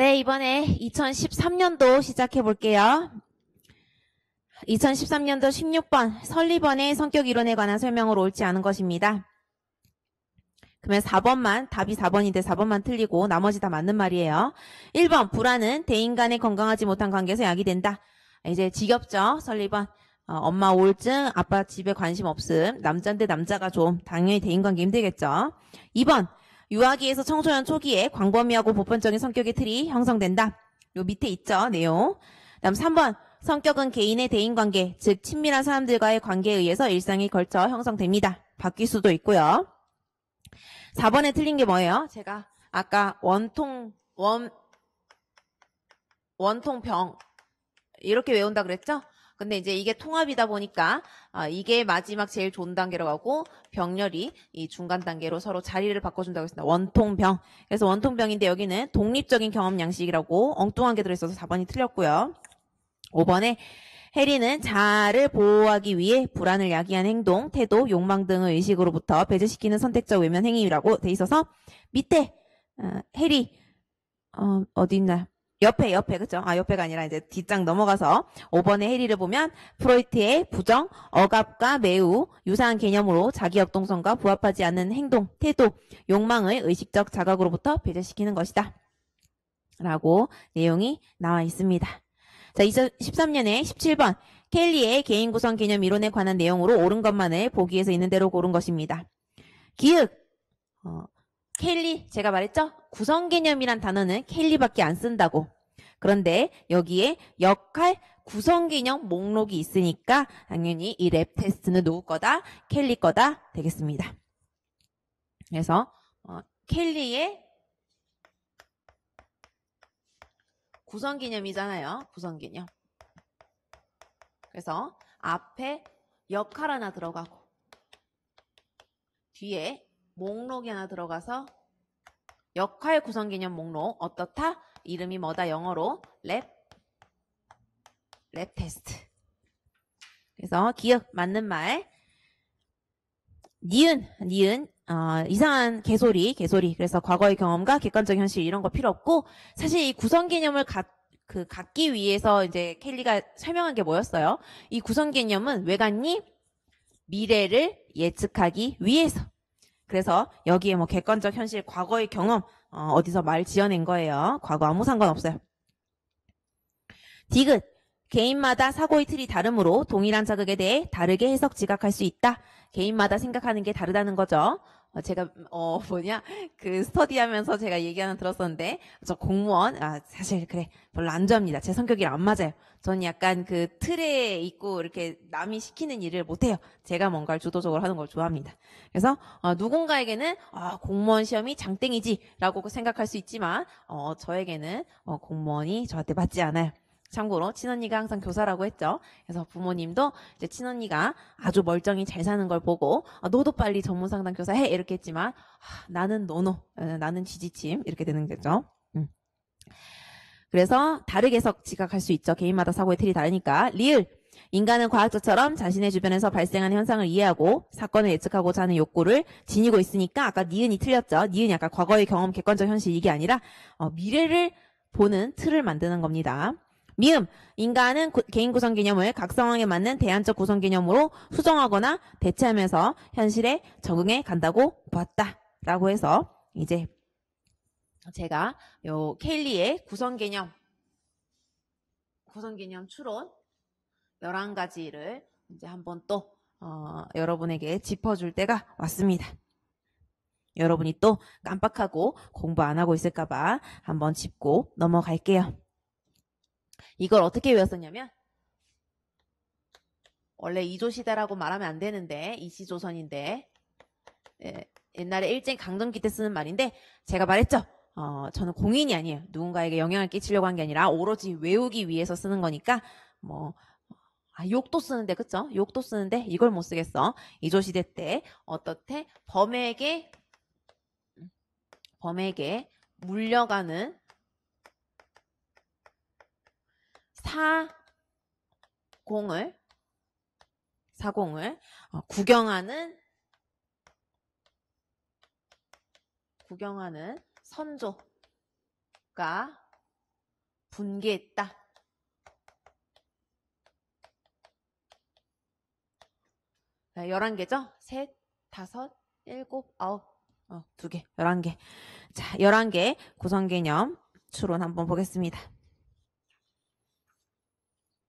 네, 이번에 2013년도 시작해 볼게요. 2013년도 16번 설리번의 성격 이론에 관한 설명으로 옳지 않은 것입니다. 그러면 4번만, 답이 4번인데 4번만 틀리고 나머지 다 맞는 말이에요. 1번, 불안은 대인 간에 건강하지 못한 관계에서 야기된다. 이제 지겹죠, 설리번. 엄마 우울증, 아빠 집에 관심 없음, 남자인데 남자가 좀 당연히 대인관계 힘들겠죠. 2번, 유아기에서 청소년 초기에 광범위하고 보편적인 성격의 틀이 형성된다. 요 밑에 있죠, 내용. 다음 3번, 성격은 개인의 대인관계, 즉 친밀한 사람들과의 관계에 의해서 일상에 걸쳐 형성됩니다. 바뀔 수도 있고요. 4번에 틀린 게 뭐예요? 제가 아까 원통병 이렇게 외운다 그랬죠? 근데 이제 이게 통합이다 보니까 이게 마지막 제일 좋은 단계로 가고 병렬이 이 중간 단계로 서로 자리를 바꿔준다고 했습니다. 원통병. 그래서 원통병인데 여기는 독립적인 경험 양식이라고 엉뚱한 게 들어있어서 4번이 틀렸고요. 5번에 해리는 자아를 보호하기 위해 불안을 야기한 행동, 태도, 욕망 등의 의식으로부터 배제시키는 선택적 외면 행위라고 돼 있어서 밑에 해리 어디 있나? 옆에 그죠? 옆에가 아니라 이제 뒷장 넘어가서 5번의 해리를 보면 프로이트의 부정, 억압과 매우 유사한 개념으로 자기 역동성과 부합하지 않는 행동, 태도, 욕망의 의식적 자각으로부터 배제시키는 것이다. 라고 내용이 나와 있습니다. 자, 2013년에 17번 켈리의 개인 구성 개념 이론에 관한 내용으로 옳은 것만을 보기에서 있는 대로 고른 것입니다. 기획 켈리 제가 말했죠? 구성 개념이란 단어는 켈리밖에 안 쓴다고. 그런데 여기에 역할 구성 개념 목록이 있으니까 당연히 이 랩 테스트는 누구 거다? 켈리 거다 되겠습니다. 그래서 켈리의 구성 개념이잖아요. 구성 개념. 그래서 앞에 역할 하나 들어가고 뒤에 목록이 하나 들어가서 역할 구성 개념 목록 어떻다? 이름이 뭐다? 영어로 랩 테스트. 그래서 기억 맞는 말. 니은 이상한 개소리. 그래서 과거의 경험과 객관적 현실 이런 거 필요 없고 사실 이 구성 개념을 갖기 위해서 이제 켈리가 설명한 게 뭐였어요? 이 구성 개념은 왜 갖니? 미래를 예측하기 위해서. 그래서 여기에 뭐 객관적 현실, 과거의 경험 어디서 말 지어낸 거예요. 과거 아무 상관없어요. 디귿 개인마다 사고의 틀이 다르므로 동일한 자극에 대해 다르게 해석 지각할 수 있다. 개인마다 생각하는 게 다르다는 거죠. 제가 그 스터디하면서 제가 얘기 하나 들었었는데 저 공무원 사실 그래 별로 안 좋아합니다. 제 성격이랑 안 맞아요. 저는 약간 그 틀에 있고 이렇게 남이 시키는 일을 못해요. 제가 뭔가를 주도적으로 하는 걸 좋아합니다. 그래서 누군가에게는 공무원 시험이 장땡이지라고 생각할 수 있지만 저에게는 공무원이 저한테 맞지 않아요. 참고로 친언니가 항상 교사라고 했죠. 그래서 부모님도 이제 친언니가 아주 멀쩡히 잘 사는 걸 보고 너도 빨리 전문상담 교사해 이렇게 했지만 나는 노노 나는 지지침 이렇게 되는 거죠. 그래서 다르게 해석 지각할 수 있죠. 개인마다 사고의 틀이 다르니까. 리을 인간은 과학자처럼 자신의 주변에서 발생하는 현상을 이해하고 사건을 예측하고자 하는 욕구를 지니고 있으니까 아까 니은이 틀렸죠. 니은이 아까 과거의 경험 객관적 현실 이게 아니라 미래를 보는 틀을 만드는 겁니다. 미음, 인간은 개인 구성 개념을 각 상황에 맞는 대안적 구성 개념으로 수정하거나 대체하면서 현실에 적응해 간다고 보았다. 라고 해서 이제 제가 요 켈리의 구성 개념 추론 11가지를 이제 한번 또 여러분에게 짚어줄 때가 왔습니다. 여러분이 또 깜빡하고 공부 안 하고 있을까봐 한번 짚고 넘어갈게요. 이걸 어떻게 외웠었냐면 원래 이조시대라고 말하면 안 되는데 이시조선인데 옛날에 일제 강점기 때 쓰는 말인데 제가 말했죠. 저는 공인이 아니에요. 누군가에게 영향을 끼치려고 한 게 아니라 오로지 외우기 위해서 쓰는 거니까 욕도 쓰는데 그쵸? 욕도 쓰는데 이걸 못 쓰겠어. 이조시대 때 어떻게 범에게 물려가는 사공을 구경하는 선조가 분개했다. 자, 11개죠? 셋, 다섯, 일곱, 아홉, 2개, 11개. 자, 11개 구성개념 추론 한번 보겠습니다.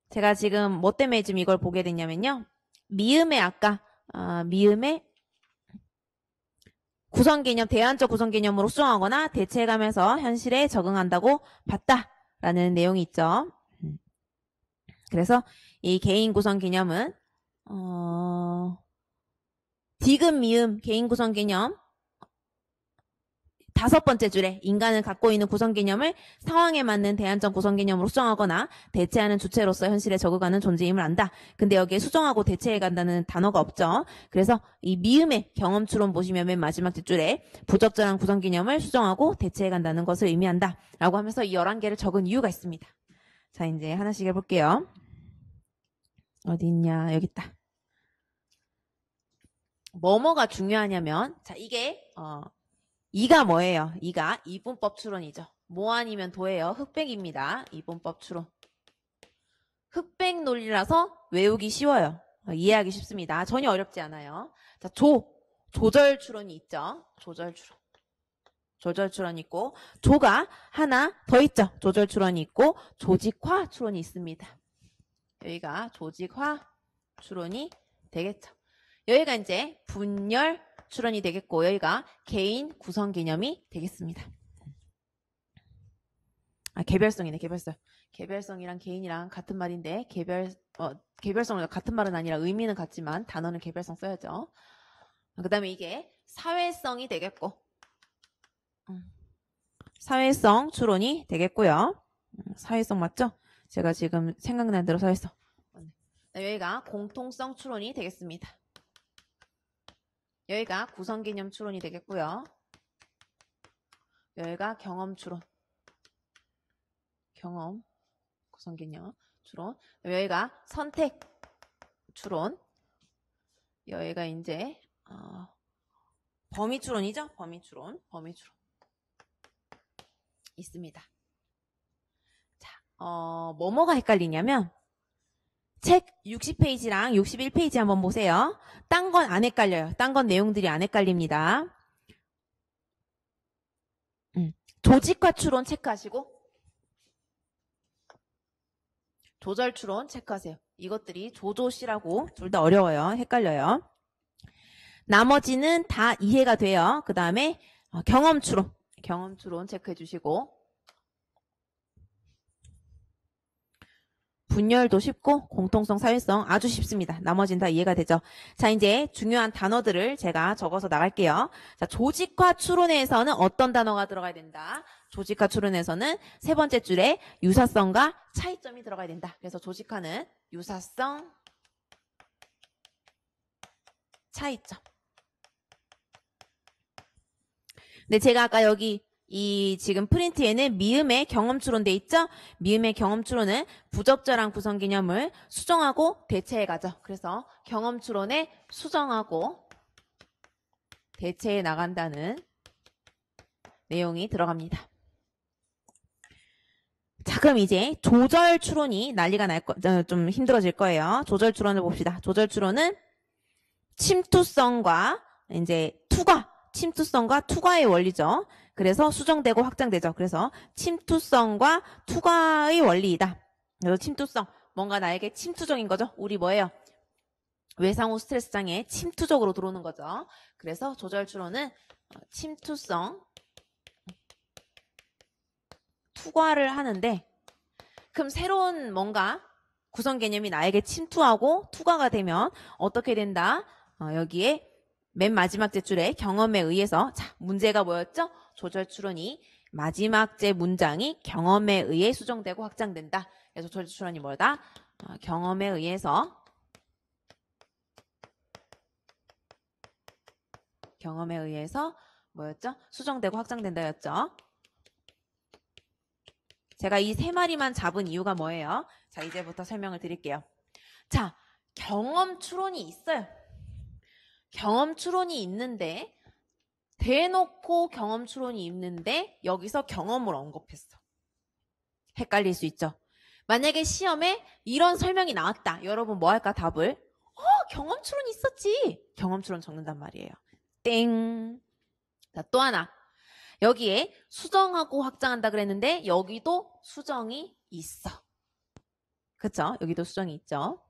제가 지금 뭐 때문에 지금 이걸 보게 됐냐면요. 미음의 아까, 미음의 구성개념, 대안적 구성개념으로 수정하거나 대체해가면서 현실에 적응한다고 봤다라는 내용이 있죠. 그래서 이 개인 구성개념은 디귿, 미음, 개인 구성개념 5번째 줄에 인간은 갖고 있는 구성개념을 상황에 맞는 대안적 구성개념으로 수정하거나 대체하는 주체로서 현실에 적응하는 존재임을 안다. 근데 여기에 수정하고 대체해간다는 단어가 없죠. 그래서 이 미음의 경험추론 보시면 맨 마지막 뒷줄에 부적절한 구성개념을 수정하고 대체해간다는 것을 의미한다. 라고 하면서 이 11개를 적은 이유가 있습니다. 자, 이제 하나씩 해볼게요. 어디 있냐? 여기 있다. 뭐뭐가 중요하냐면, 자, 이게 이가 뭐예요? 이가 이분법 추론이죠. 뭐 아니면 도예요. 흑백입니다. 이분법 추론. 흑백 논리라서 외우기 쉬워요. 이해하기 쉽습니다. 전혀 어렵지 않아요. 자, 조절 추론이 있죠. 조절 추론. 조절 추론이 있고, 조가 하나 더 있죠. 조절 추론이 있고, 조직화 추론이 있습니다. 여기가 조직화 추론이 되겠죠. 여기가 이제 분열 추론이 되겠고, 여기가 개인 구성 개념이 되겠습니다. 개별성이네, 개별성. 개별성이랑 개인이랑 같은 말인데, 개별성은 같은 말은 아니라 의미는 같지만 단어는 개별성 써야죠. 그 다음에 이게 사회성이 되겠고, 사회성 추론이 되겠고요. 사회성 맞죠? 제가 지금 생각난 대로 사회성. 여기가 공통성 추론이 되겠습니다. 여기가 구성개념 추론이 되겠고요. 여기가 경험 추론. 경험, 구성개념 추론. 여기가 선택 추론. 여기가 이제 범위 추론이죠. 범위 추론. 범위 추론. 있습니다. 자, 뭐뭐가 헷갈리냐면 책 60페이지랑 61페이지 한번 보세요. 딴 건 안 헷갈려요. 딴 건 내용들이 안 헷갈립니다. 조직화 추론 체크하시고 조절 추론 체크하세요. 이것들이 조조시라고 둘 다 어려워요. 헷갈려요. 나머지는 다 이해가 돼요. 그 다음에 경험 추론. 경험 추론 체크해 주시고 분열도 쉽고 공통성, 사회성 아주 쉽습니다. 나머지는 다 이해가 되죠. 자, 이제 중요한 단어들을 제가 적어서 나갈게요. 자, 조직화 추론에서는 어떤 단어가 들어가야 된다? 조직화 추론에서는 세 번째 줄에 유사성과 차이점이 들어가야 된다. 그래서 조직화는 유사성, 차이점. 근데 제가 아까 여기 이 지금 프린트에는 미음의 경험 추론 돼 있죠? 미음의 경험 추론은 부적절한 구성 개념을 수정하고 대체해 가죠. 그래서 경험 추론에 수정하고 대체해 나간다는 내용이 들어갑니다. 자, 그럼 이제 조절 추론이 난리가 좀 힘들어질 거예요. 조절 추론을 봅시다. 조절 추론은 침투성과 이제 침투성과 투과의 원리죠. 그래서 수정되고 확장되죠. 그래서 침투성과 투과의 원리이다. 그래서 침투성, 뭔가 나에게 침투적인 거죠. 우리 뭐예요? 외상후 스트레스 장애 침투적으로 들어오는 거죠. 그래서 조절 추론은 침투성, 투과를 하는데 그럼 새로운 뭔가 구성 개념이 나에게 침투하고 투과가 되면 어떻게 된다? 여기에 맨 마지막 제줄에 경험에 의해서 자, 문제가 뭐였죠? 조절 추론이 마지막 제 문장이 경험에 의해 수정되고 확장된다. 그래서 조절 추론이 뭐다? 경험에 의해서 뭐였죠? 수정되고 확장된다였죠. 제가 이 세 마리만 잡은 이유가 뭐예요? 자, 이제부터 설명을 드릴게요. 자, 경험 추론이 있어요. 경험 추론이 있는데 대놓고 경험 추론이 있는데 여기서 경험을 언급했어. 헷갈릴 수 있죠. 만약에 시험에 이런 설명이 나왔다. 여러분 뭐 할까 답을? 경험 추론 있었지. 경험 추론 적는단 말이에요. 땡. 자, 또 하나. 여기에 수정하고 확장한다 그랬는데 여기도 수정이 있어. 그쵸? 여기도 수정이 있죠.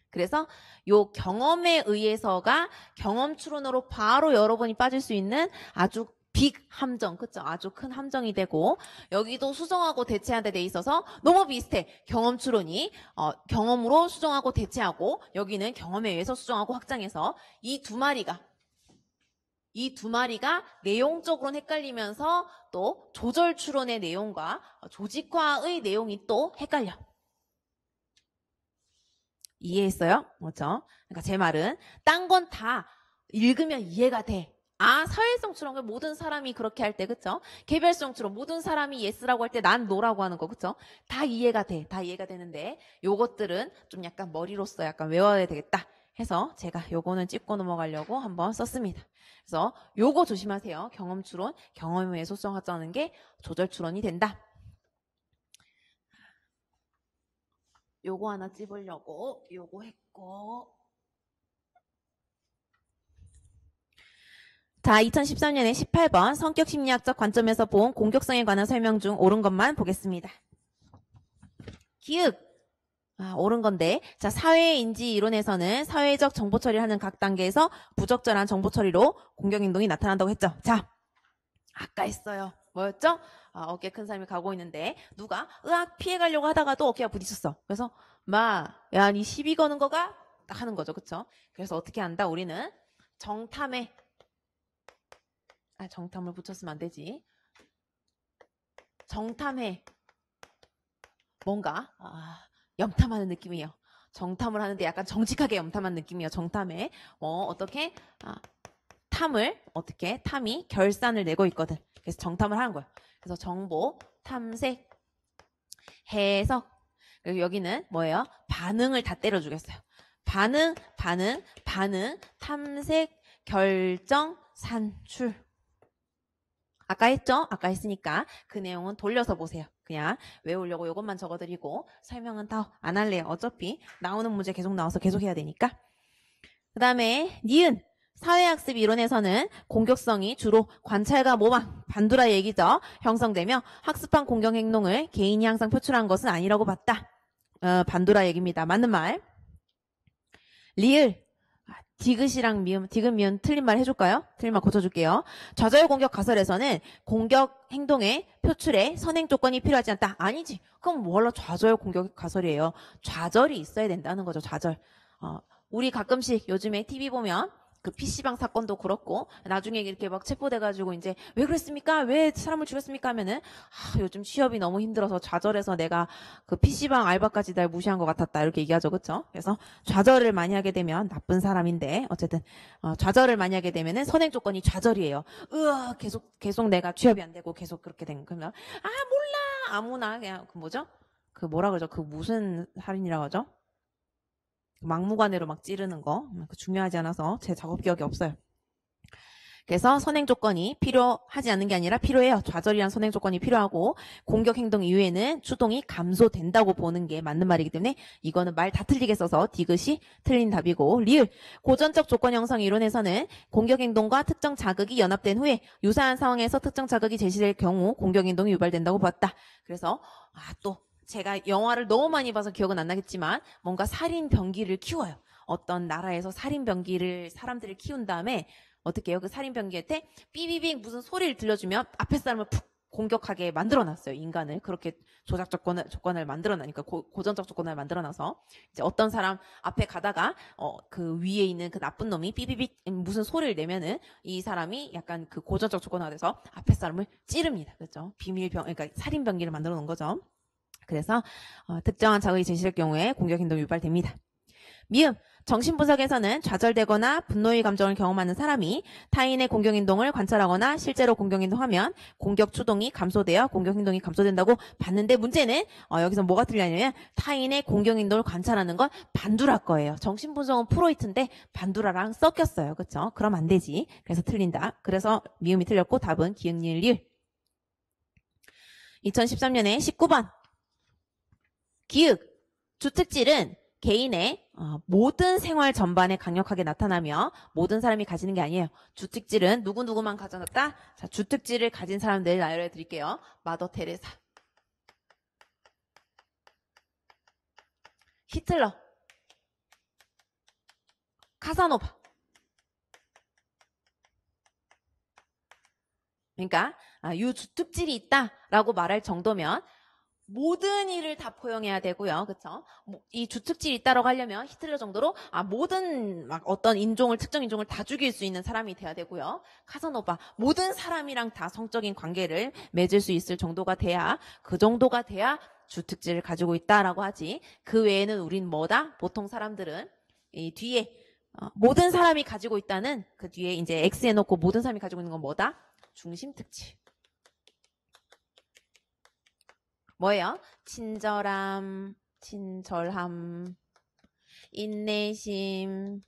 그래서 요 경험에 의해서가 경험 추론으로 바로 여러분이 빠질 수 있는 아주 빅 함정, 그쵸? 아주 큰 함정이 되고 여기도 수정하고 대체하는 데 있어서 너무 비슷해. 경험 추론이 경험으로 수정하고 대체하고 여기는 경험에 의해서 수정하고 확장해서 이 두 마리가 내용적으로는 헷갈리면서 또 조절 추론의 내용과 조직화의 내용이 또 헷갈려. 이해했어요? 그렇죠? 그러니까 제 말은 딴 건 다 읽으면 이해가 돼. 사회성 추론, 모든 사람이 그렇게 할 때, 그쵸? 개별성 추론, 모든 사람이 예스라고 할 때 난 노라고 하는 거, 그쵸? 다 이해가 돼. 다 이해가 되는데 요것들은 좀 약간 머리로서 약간 외워야 되겠다 해서 제가 요거는 짚고 넘어가려고 한번 썼습니다. 그래서 요거 조심하세요. 경험 추론, 경험에 의해 소송하자는 게 조절 추론이 된다. 요거 하나 찝으려고 요거 했고. 자, 2013년에 18번 성격 심리학적 관점에서 본 공격성에 관한 설명 중 옳은 것만 보겠습니다. 기읍. 옳은 건데. 자, 사회인지 이론에서는 사회적 정보 처리를 하는 각 단계에서 부적절한 정보 처리로 공격 행동이 나타난다고 했죠. 자, 아까 했어요. 뭐였죠? 어깨 큰 사람이 가고 있는데 누가 으악 피해가려고 하다가도 어깨가 부딪혔어. 그래서 야, 니 시비 거는 거가? 딱 하는 거죠. 그쵸? 그래서 어떻게 한다? 우리는 정탐에 정탐을 붙였으면 안 되지. 정탐에 뭔가 염탐하는 느낌이에요. 정탐을 하는데 약간 정직하게 염탐하는 느낌이에요. 정탐에 어떻게 탐이 결산을 내고 있거든. 그래서 정탐을 하는 거예요. 그래서 정보, 탐색, 해석. 그리고 여기는 뭐예요? 반응을 다 때려주겠어요. 반응, 탐색, 결정, 산출. 아까 했죠? 아까 했으니까 그 내용은 돌려서 보세요. 그냥 외우려고 이것만 적어드리고 설명은 다 안 할래요. 어차피 나오는 문제 계속 나와서 계속 해야 되니까. 그 다음에 니은. 사회학습 이론에서는 공격성이 주로 관찰과 모방, 반두라 얘기죠. 형성되며 학습한 공격 행동을 개인이 항상 표출한 것은 아니라고 봤다. 반두라 얘기입니다. 맞는 말. 리을. 디귿이랑 미음, 디귿, 미음 틀린 말 해줄까요? 틀린 말 고쳐줄게요. 좌절 공격 가설에서는 공격 행동의 표출에 선행 조건이 필요하지 않다. 아니지. 그럼 뭘로 좌절 공격 가설이에요? 좌절이 있어야 된다는 거죠. 좌절. 우리 가끔씩 요즘에 TV 보면 그 PC방 사건도 그렇고 나중에 이렇게 막 체포돼가지고 이제 왜 그랬습니까? 왜 사람을 죽였습니까? 하면은 요즘 취업이 너무 힘들어서 좌절해서 내가 그 PC방 알바까지 날 무시한 것 같았다 이렇게 얘기하죠. 그쵸? 그래서 좌절을 많이 하게 되면 나쁜 사람인데 어쨌든 좌절을 많이 하게 되면은 선행 조건이 좌절이에요. 계속 내가 취업이 안 되고 계속 그렇게 된 그러면 몰라 아무나 그냥 그 뭐죠? 그 뭐라 그러죠? 그 무슨 살인이라고 하죠? 막무가내로 막 찌르는 거 중요하지 않아서 제 작업 기억이 없어요. 그래서 선행 조건이 필요하지 않는 게 아니라 필요해요. 좌절이란 선행 조건이 필요하고 공격 행동 이후에는 추동이 감소된다고 보는 게 맞는 말이기 때문에 이거는 말 다 틀리게 써서 디귿이 틀린 답이고 리을. 고전적 조건 형성 이론에서는 공격 행동과 특정 자극이 연합된 후에 유사한 상황에서 특정 자극이 제시될 경우 공격 행동이 유발된다고 봤다. 그래서 또 제가 영화를 너무 많이 봐서 기억은 안 나겠지만 뭔가 살인 병기를 키워요. 어떤 나라에서 살인 병기를 사람들을 키운 다음에 어떻게 해요? 그 살인 병기한테 삐비빙 무슨 소리를 들려주면 앞에 사람을 푹 공격하게 만들어놨어요. 인간을 그렇게 조작 조건을 만들어놔니까 고전적 조건을 만들어놔서 이제 어떤 사람 앞에 가다가 그 위에 있는 그 나쁜 놈이 삐비빙 무슨 소리를 내면은 이 사람이 약간 그 고전적 조건화가 돼서 앞에 사람을 찌릅니다. 그렇죠? 비밀병 그러니까 살인 병기를 만들어 놓은 거죠. 그래서 특정한 자극이 제시될 경우에 공격 행동이 유발됩니다. 미음. 정신분석에서는 좌절되거나 분노의 감정을 경험하는 사람이 타인의 공격 행동을 관찰하거나 실제로 공격 행동하면 공격 추동이 감소되어 공격 행동이 감소된다고 봤는데 문제는 여기서 뭐가 틀리냐면 타인의 공격 행동을 관찰하는 건 반두라 거예요. 정신분석은 프로이트인데 반두라랑 섞였어요. 그렇죠? 그럼 안 되지. 그래서 틀린다. 그래서 미음이 틀렸고 답은 기역, 니을, 리을. 2013년에 19번 기역, 주특질은 개인의 모든 생활 전반에 강력하게 나타나며 모든 사람이 가지는 게 아니에요. 주특질은 누구누구만 가져놨다. 자, 주특질을 가진 사람들 나열해 드릴게요. 마더 테레사, 히틀러, 카사노바. 그러니까 이 주특질이 있다라고 말할 정도면 모든 일을 다 포용해야 되고요. 그쵸? 이 주특질이 있다라고 하려면 히틀러 정도로 모든 막 어떤 인종을, 특정 인종을 다 죽일 수 있는 사람이 돼야 되고요. 카사노바, 모든 사람이랑 다 성적인 관계를 맺을 수 있을 정도가 돼야, 그 정도가 돼야 주특질을 가지고 있다라고 하지. 그 외에는 우린 뭐다? 보통 사람들은 이 뒤에 모든 사람이 가지고 있다는 그 뒤에 이제 X 해놓고 모든 사람이 가지고 있는 건 뭐다? 중심특질. 뭐예요? 친절함, 인내심,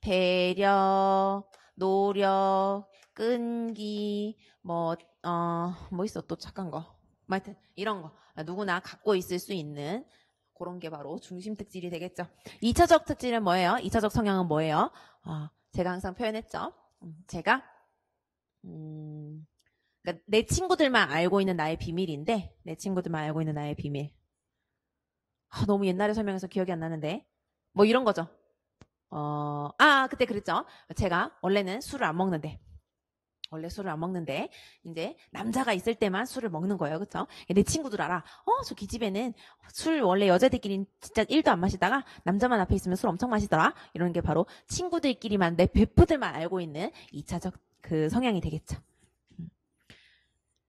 배려, 노력, 끈기, 뭐 있어? 또 착한 거. 하여튼, 이런 거. 누구나 갖고 있을 수 있는 그런 게 바로 중심특질이 되겠죠. 2차적 특질은 뭐예요? 2차적 성향은 뭐예요? 제가 항상 표현했죠. 제가, 그러니까 내 친구들만 알고 있는 나의 비밀인데, 내 친구들만 알고 있는 나의 비밀. 너무 옛날에 설명해서 기억이 안 나는데. 뭐 이런 거죠. 그때 그랬죠. 제가 원래는 술을 안 먹는데, 이제 남자가 있을 때만 술을 먹는 거예요. 그쵸? 내 친구들 알아. 저 기집애는 술 원래 여자들끼리 진짜 1도 안 마시다가 남자만 앞에 있으면 술 엄청 마시더라. 이런 게 바로 친구들끼리만, 내 베프들만 알고 있는 2차적 그 성향이 되겠죠.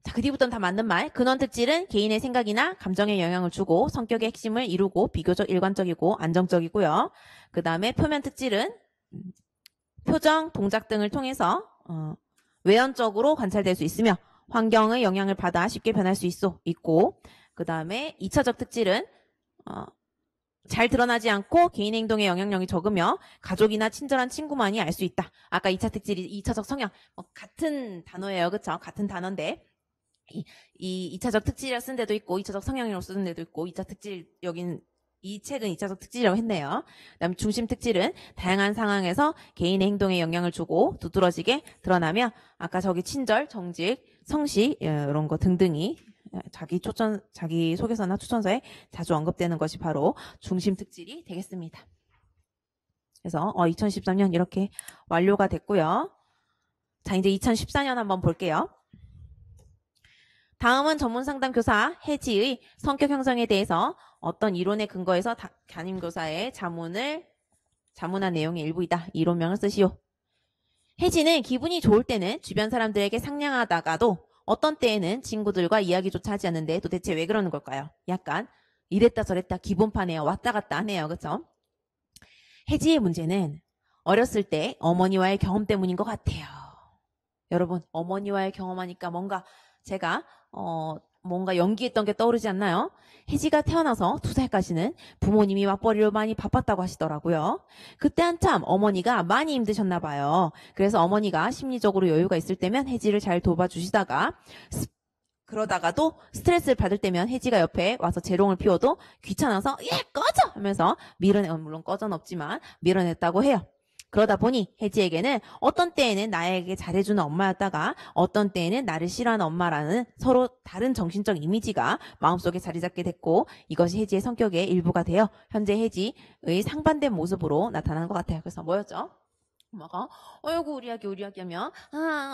자, 그 뒤부터는 다 맞는 말. 근원 특질은 개인의 생각이나 감정에 영향을 주고 성격의 핵심을 이루고 비교적 일관적이고 안정적이고요. 그 다음에 표면 특질은 표정, 동작 등을 통해서 외연적으로 관찰될 수 있으며 환경의 영향을 받아 쉽게 변할 수 있고, 그 다음에 2차적 특질은 잘 드러나지 않고 개인 행동에 영향력이 적으며 가족이나 친절한 친구만이 알 수 있다. 아까 2차 특질이 2차적 성향, 같은 단어예요. 그쵸? 같은 단어인데 이 2차적 특질이라 쓴 데도 있고 2차적 성향이라고 쓰는 데도 있고 2차 특질, 여긴 이 책은 2차적 특질이라고 했네요. 그다음 중심 특질은 다양한 상황에서 개인의 행동에 영향을 주고 두드러지게 드러나며 아까 저기 친절, 정직, 성실 이런 거 등등이 자기 소개서나 추천서에 자주 언급되는 것이 바로 중심 특질이 되겠습니다. 그래서 2013년 이렇게 완료가 됐고요. 자, 이제 2014년 한번 볼게요. 다음은 전문상담교사 혜지의 성격 형성에 대해서 어떤 이론에 근거해서 담임교사의 자문한 내용의 일부이다. 이론명을 쓰시오. 혜지는 기분이 좋을 때는 주변 사람들에게 상냥하다가도 어떤 때에는 친구들과 이야기조차 하지 않는데 도대체 왜 그러는 걸까요? 약간 이랬다 저랬다 기본파네요. 왔다 갔다 하네요. 그렇죠? 혜지의 문제는 어렸을 때 어머니와의 경험 때문인 것 같아요. 여러분, 어머니와의 경험하니까 뭔가 제가 뭔가 연기했던 게 떠오르지 않나요? 혜지가 태어나서 2살까지는 부모님이 맞벌이로 많이 바빴다고 하시더라고요. 그때 한참 어머니가 많이 힘드셨나 봐요. 그래서 어머니가 심리적으로 여유가 있을 때면 혜지를 잘 돌봐주시다가 그러다가도 스트레스를 받을 때면 혜지가 옆에 와서 재롱을 피워도 귀찮아서 꺼져! 하면서 물론 꺼져는 없지만 밀어냈다고 해요. 그러다 보니 혜지에게는 어떤 때에는 나에게 잘해주는 엄마였다가 어떤 때에는 나를 싫어하는 엄마라는 서로 다른 정신적 이미지가 마음속에 자리 잡게 됐고 이것이 혜지의 성격의 일부가 되어 현재 혜지의 상반된 모습으로 나타나는 것 같아요. 그래서 뭐였죠? 엄마가 어이구 우리 아기 하면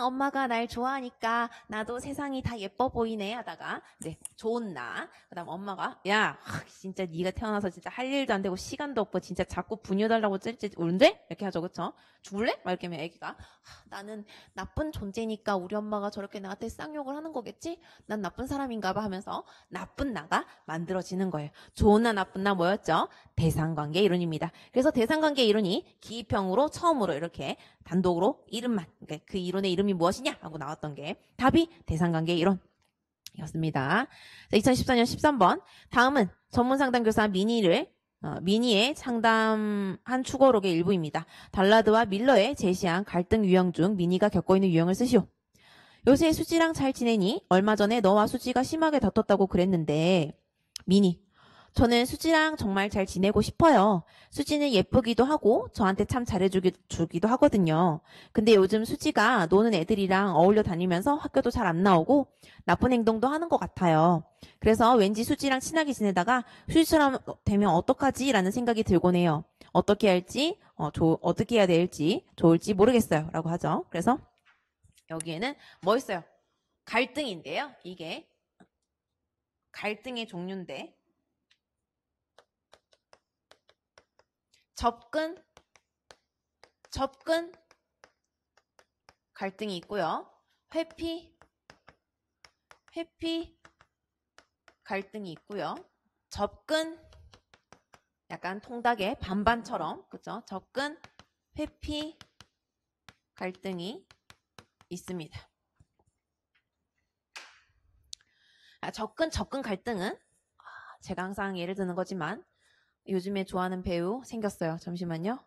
엄마가 날 좋아하니까 나도 세상이 다 예뻐 보이네 하다가 이제 좋은 나 그다음 엄마가 야 진짜 네가 태어나서 진짜 할 일도 안 되고 시간도 없고 진짜 자꾸 분유달라고 찔찔 우는데 이렇게 하죠. 그쵸? 죽을래? 막 이렇게 하면 애기가 나는 나쁜 존재니까 우리 엄마가 저렇게 나한테 쌍욕을 하는 거겠지? 난 나쁜 사람인가 봐 하면서 나쁜 나가 만들어지는 거예요. 좋은 나 나쁜 나 뭐였죠? 대상관계 이론입니다. 그래서 대상관계 이론이 기입형으로 처음으로 이렇게 단독으로 이름만 그러니까 그 이론의 이름이 무엇이냐 하고 나왔던 게 답이 대상관계 이론이었습니다. 2014년 13번 다음은 전문상담교사 미니의 상담한 추거록의 일부입니다. 달라드와 밀러의 제시한 갈등 유형 중 미니가 겪고 있는 유형을 쓰시오. 요새 수지랑 잘 지내니? 얼마 전에 너와 수지가 심하게 다퉜다고 그랬는데 미니 저는 수지랑 정말 잘 지내고 싶어요. 수지는 예쁘기도 하고 저한테 참 잘해주기도 하거든요. 근데 요즘 수지가 노는 애들이랑 어울려 다니면서 학교도 잘 안 나오고 나쁜 행동도 하는 것 같아요. 그래서 왠지 수지랑 친하게 지내다가 수지처럼 되면 어떡하지? 라는 생각이 들곤 해요. 어떻게 할지, 어떻게 해야 될지 좋을지 모르겠어요. 라고 하죠. 그래서 여기에는 뭐 있어요? 갈등인데요. 이게 갈등의 종류인데 접근 갈등이 있고요. 회피 갈등이 있고요. 접근 약간 통닭의 반반처럼 그죠? 접근 회피 갈등이 있습니다. 접근 갈등은 제가 항상 예를 드는 거지만 요즘에 좋아하는 배우 생겼어요. 잠시만요.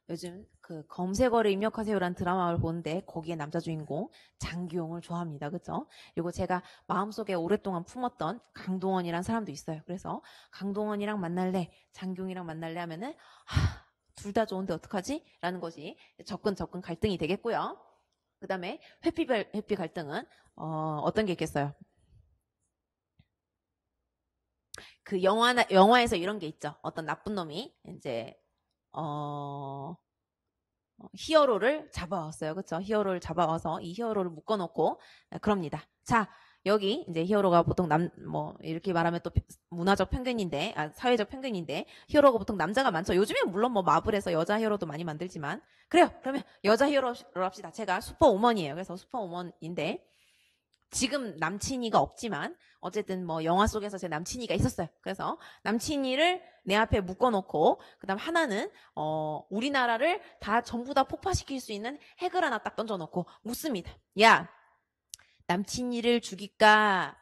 요즘 검색어를 입력하세요라는 드라마를 보는데 거기에 남자 주인공 장규용을 좋아합니다. 그쵸? 그리고 제가 마음속에 오랫동안 품었던 강동원이란 사람도 있어요. 그래서 강동원이랑 만날래, 장규용이랑 만날래 하면은 둘 다 좋은데 어떡하지? 라는 것이 접근 갈등이 되겠고요. 그 다음에 회피 갈등은 어떤 게 있겠어요? 그 영화에서 이런 게 있죠. 어떤 나쁜 놈이 이제 히어로를 잡아왔어요. 그쵸? 히어로를 잡아와서 이 히어로를 묶어놓고 그럽니다. 자, 여기 이제 히어로가 보통 이렇게 말하면 또 문화적 편견인데, 사회적 편견인데, 히어로가 보통 남자가 많죠. 요즘에 물론 뭐 마블에서 여자 히어로도 많이 만들지만, 그래요. 그러면 여자 히어로로 합시다. 제가 슈퍼우먼이에요. 그래서 슈퍼우먼인데, 지금 남친이가 없지만 어쨌든 뭐 영화 속에서 제 남친이가 있었어요. 그래서 남친이를 내 앞에 묶어놓고 그다음 하나는 우리나라를 다 전부 다 폭파시킬 수 있는 핵을 하나 딱 던져놓고 묻습니다. 야, 남친이를 죽일까?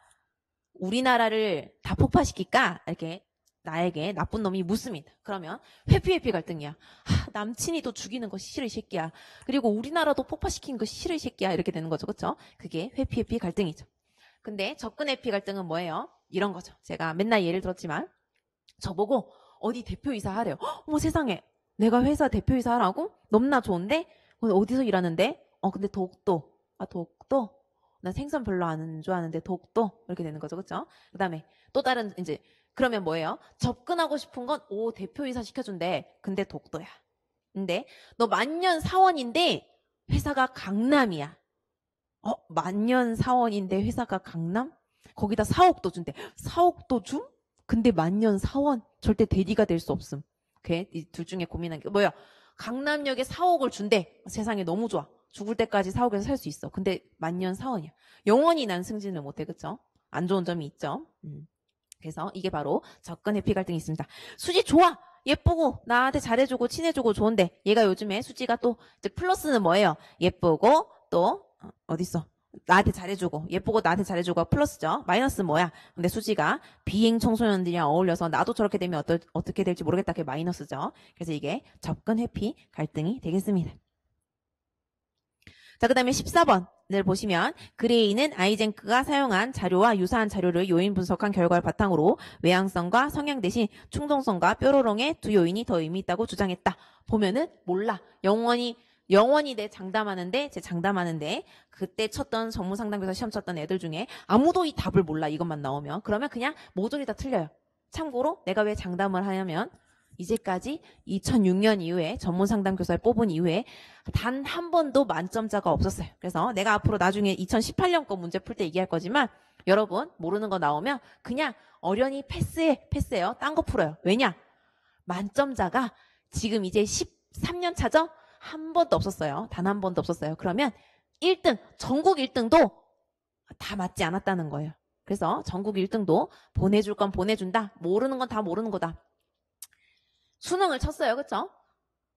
우리나라를 다 폭파시킬까? 이렇게 나에게 나쁜 놈이 묻습니다. 그러면 회피 갈등이야. 남친이 또 죽이는 거 싫어 이 새끼야. 그리고 우리나라도 폭파시키는 거 싫어 이 새끼야. 이렇게 되는 거죠. 그렇죠? 그게 회피 갈등이죠. 근데 접근 회피 갈등은 뭐예요? 이런 거죠. 제가 맨날 예를 들었지만 저보고 어디 대표이사 하래요. 어머 세상에 내가 회사 대표이사 하라고? 너무나 좋은데? 어디서 일하는데? 근데 독도. 독도? 나 생선 별로 안 좋아하는데 독도? 이렇게 되는 거죠. 그렇죠? 그 다음에 또 다른 이제 그러면 뭐예요? 접근하고 싶은 건 대표이사 시켜준대. 근데 독도야. 근데 너 만년 사원인데 회사가 강남이야. 만년 사원인데 회사가 강남? 거기다 4억도 준대. 4억도 줌? 근데 만년 사원? 절대 대리가 될 수 없음. 이 둘 중에 고민한 게 뭐야? 강남역에 4억을 준대. 세상에 너무 좋아. 죽을 때까지 4억에서 살 수 있어. 근데 만년 사원이야. 영원히 난 승진을 못해. 그쵸? 안 좋은 점이 있죠. 그래서 이게 바로 접근 회피 갈등이 있습니다. 수지 좋아. 예쁘고 나한테 잘해주고 친해주고 좋은데 얘가 요즘에 수지가 또 이제 플러스는 뭐예요? 예쁘고 또 어딨어? 나한테 잘해주고 예쁘고 나한테 잘해주고 플러스죠. 마이너스는 뭐야? 근데 수지가 비행 청소년들이랑 어울려서 나도 저렇게 되면 어떻게 될지 모르겠다. 그게 마이너스죠. 그래서 이게 접근 회피 갈등이 되겠습니다. 자, 그 다음에 14번을 보시면 그레이는 아이젠크가 사용한 자료와 유사한 자료를 요인 분석한 결과를 바탕으로 외향성과 성향 대신 충동성과 뾰로롱의 두 요인이 더 의미 있다고 주장했다. 보면은 몰라. 영원히 제 장담하는데 그때 쳤던 전문상담교사 시험 쳤던 애들 중에 아무도 이 답을 몰라. 이것만 나오면. 그러면 그냥 모조리 다 틀려요. 참고로 내가 왜 장담을 하냐면 이제까지 2006년 이후에 전문상담교사를 뽑은 이후에 단 한 번도 만점자가 없었어요. 그래서 내가 앞으로 나중에 2018년 거 문제 풀 때 얘기할 거지만 여러분 모르는 거 나오면 그냥 어련히 패스해요. 딴 거 풀어요. 왜냐? 만점자가 지금 이제 13년 차죠? 한 번도 없었어요. 단 한 번도 없었어요. 그러면 1등, 전국 1등도 다 맞지 않았다는 거예요. 그래서 전국 1등도 보내줄 건 보내준다. 모르는 건 다 모르는 거다. 수능을 쳤어요. 그쵸?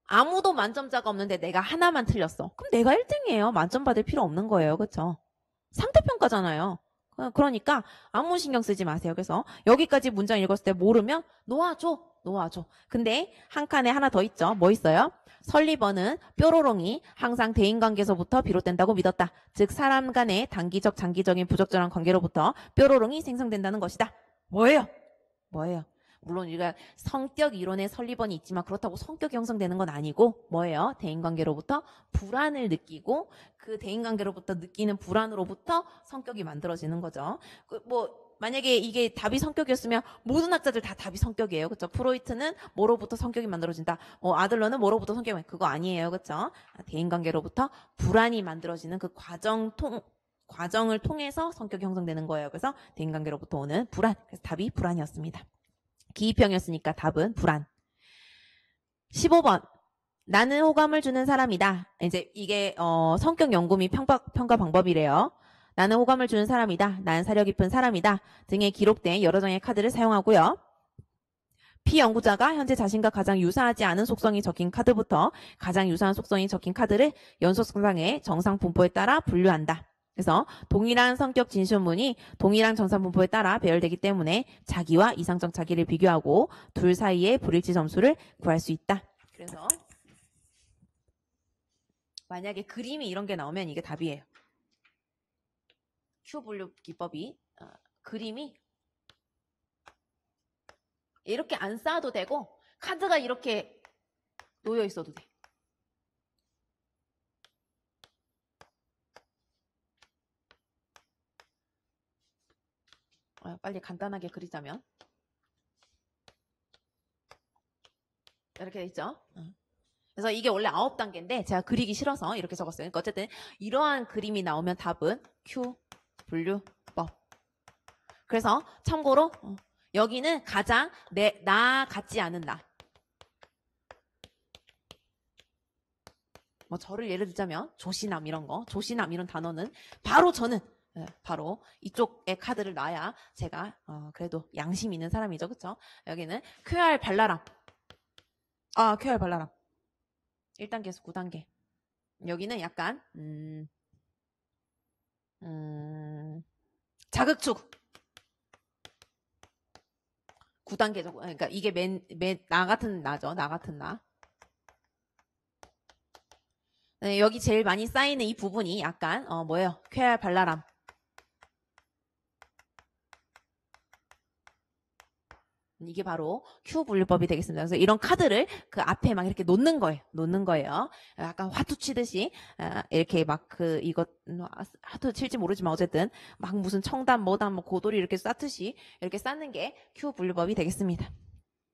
아무도 만점자가 없는데 내가 하나만 틀렸어. 그럼 내가 1등이에요. 만점 받을 필요 없는 거예요. 그쵸? 상대평가잖아요. 그러니까 아무 신경 쓰지 마세요. 그래서 여기까지 문장 읽었을 때 모르면 놓아줘. 근데 한 칸에 하나 더 있죠. 뭐 있어요? 설리번은 뾰로롱이 항상 대인관계에서부터 비롯된다고 믿었다. 즉 사람 간의 단기적 장기적인 부적절한 관계로부터 뾰로롱이 생성된다는 것이다. 뭐예요? 뭐예요? 물론 우리가 성격 이론의 설리번이 있지만 그렇다고 성격이 형성되는 건 아니고 뭐예요? 대인관계로부터 불안을 느끼고 그 대인관계로부터 느끼는 불안으로부터 성격이 만들어지는 거죠. 만약에 이게 답이 성격이었으면 모든 학자들 다 답이 성격이에요. 그렇죠? 프로이트는 뭐로부터 성격이 만들어진다. 아들러는 뭐로부터 성격이 그거 아니에요. 그렇죠? 대인관계로부터 불안이 만들어지는 그 과정을 통해서 성격이 형성되는 거예요. 그래서 대인관계로부터 오는 불안. 그래서 답이 불안이었습니다. 기입형이었으니까 답은 불안. 15번. 나는 호감을 주는 사람이다. 이제 이게 성격 연구 및 평가 방법이래요. 나는 호감을 주는 사람이다. 나는 사려 깊은 사람이다. 등에 기록된 여러 장의 카드를 사용하고요. 피연구자가 현재 자신과 가장 유사하지 않은 속성이 적힌 카드부터 가장 유사한 속성이 적힌 카드를 연속상의 정상 분포에 따라 분류한다. 그래서 동일한 성격 진술문이 동일한 정상 분포에 따라 배열되기 때문에 자기와 이상적 자기를 비교하고 둘 사이의 불일치 점수를 구할 수 있다. 그래서 만약에 그림이 이런 게 나오면 이게 답이에요. 큐 분류 기법이 그림이 이렇게 안 쌓아도 되고 카드가 이렇게 놓여 있어도 돼. 빨리 간단하게 그리자면 이렇게 돼 있죠. 그래서 이게 원래 9단계인데 제가 그리기 싫어서 이렇게 적었어요. 그러니까 어쨌든 이러한 그림이 나오면 답은 Q 분류법. 그래서 참고로 여기는 가장 나 같지 않은 나. 저를 예를 들자면 조시남 이런 거, 조시남 이런 단어는 바로 저는 바로 이쪽에 카드를 놔야 제가 그래도 양심 있는 사람이죠. 그쵸? 여기는 QR 발랄함. QR 발랄함. 1단계에서 9단계. 여기는 약간 자극축. 9단계죠. 그러니까 이게 나 같은 나죠. 나 같은 나. 네, 여기 제일 많이 쌓이는 이 부분이 약간 뭐예요? 쾌활 발랄함. 이게 바로 Q 분류법이 되겠습니다. 그래서 이런 카드를 그 앞에 막 이렇게 놓는 거예요. 약간 화투 치듯이 이렇게 막 이거 화투 칠지 모르지만 어쨌든 막 무슨 청담 뭐담 뭐 고돌이 이렇게 쌓듯이 이렇게 쌓는 게 Q 분류법이 되겠습니다.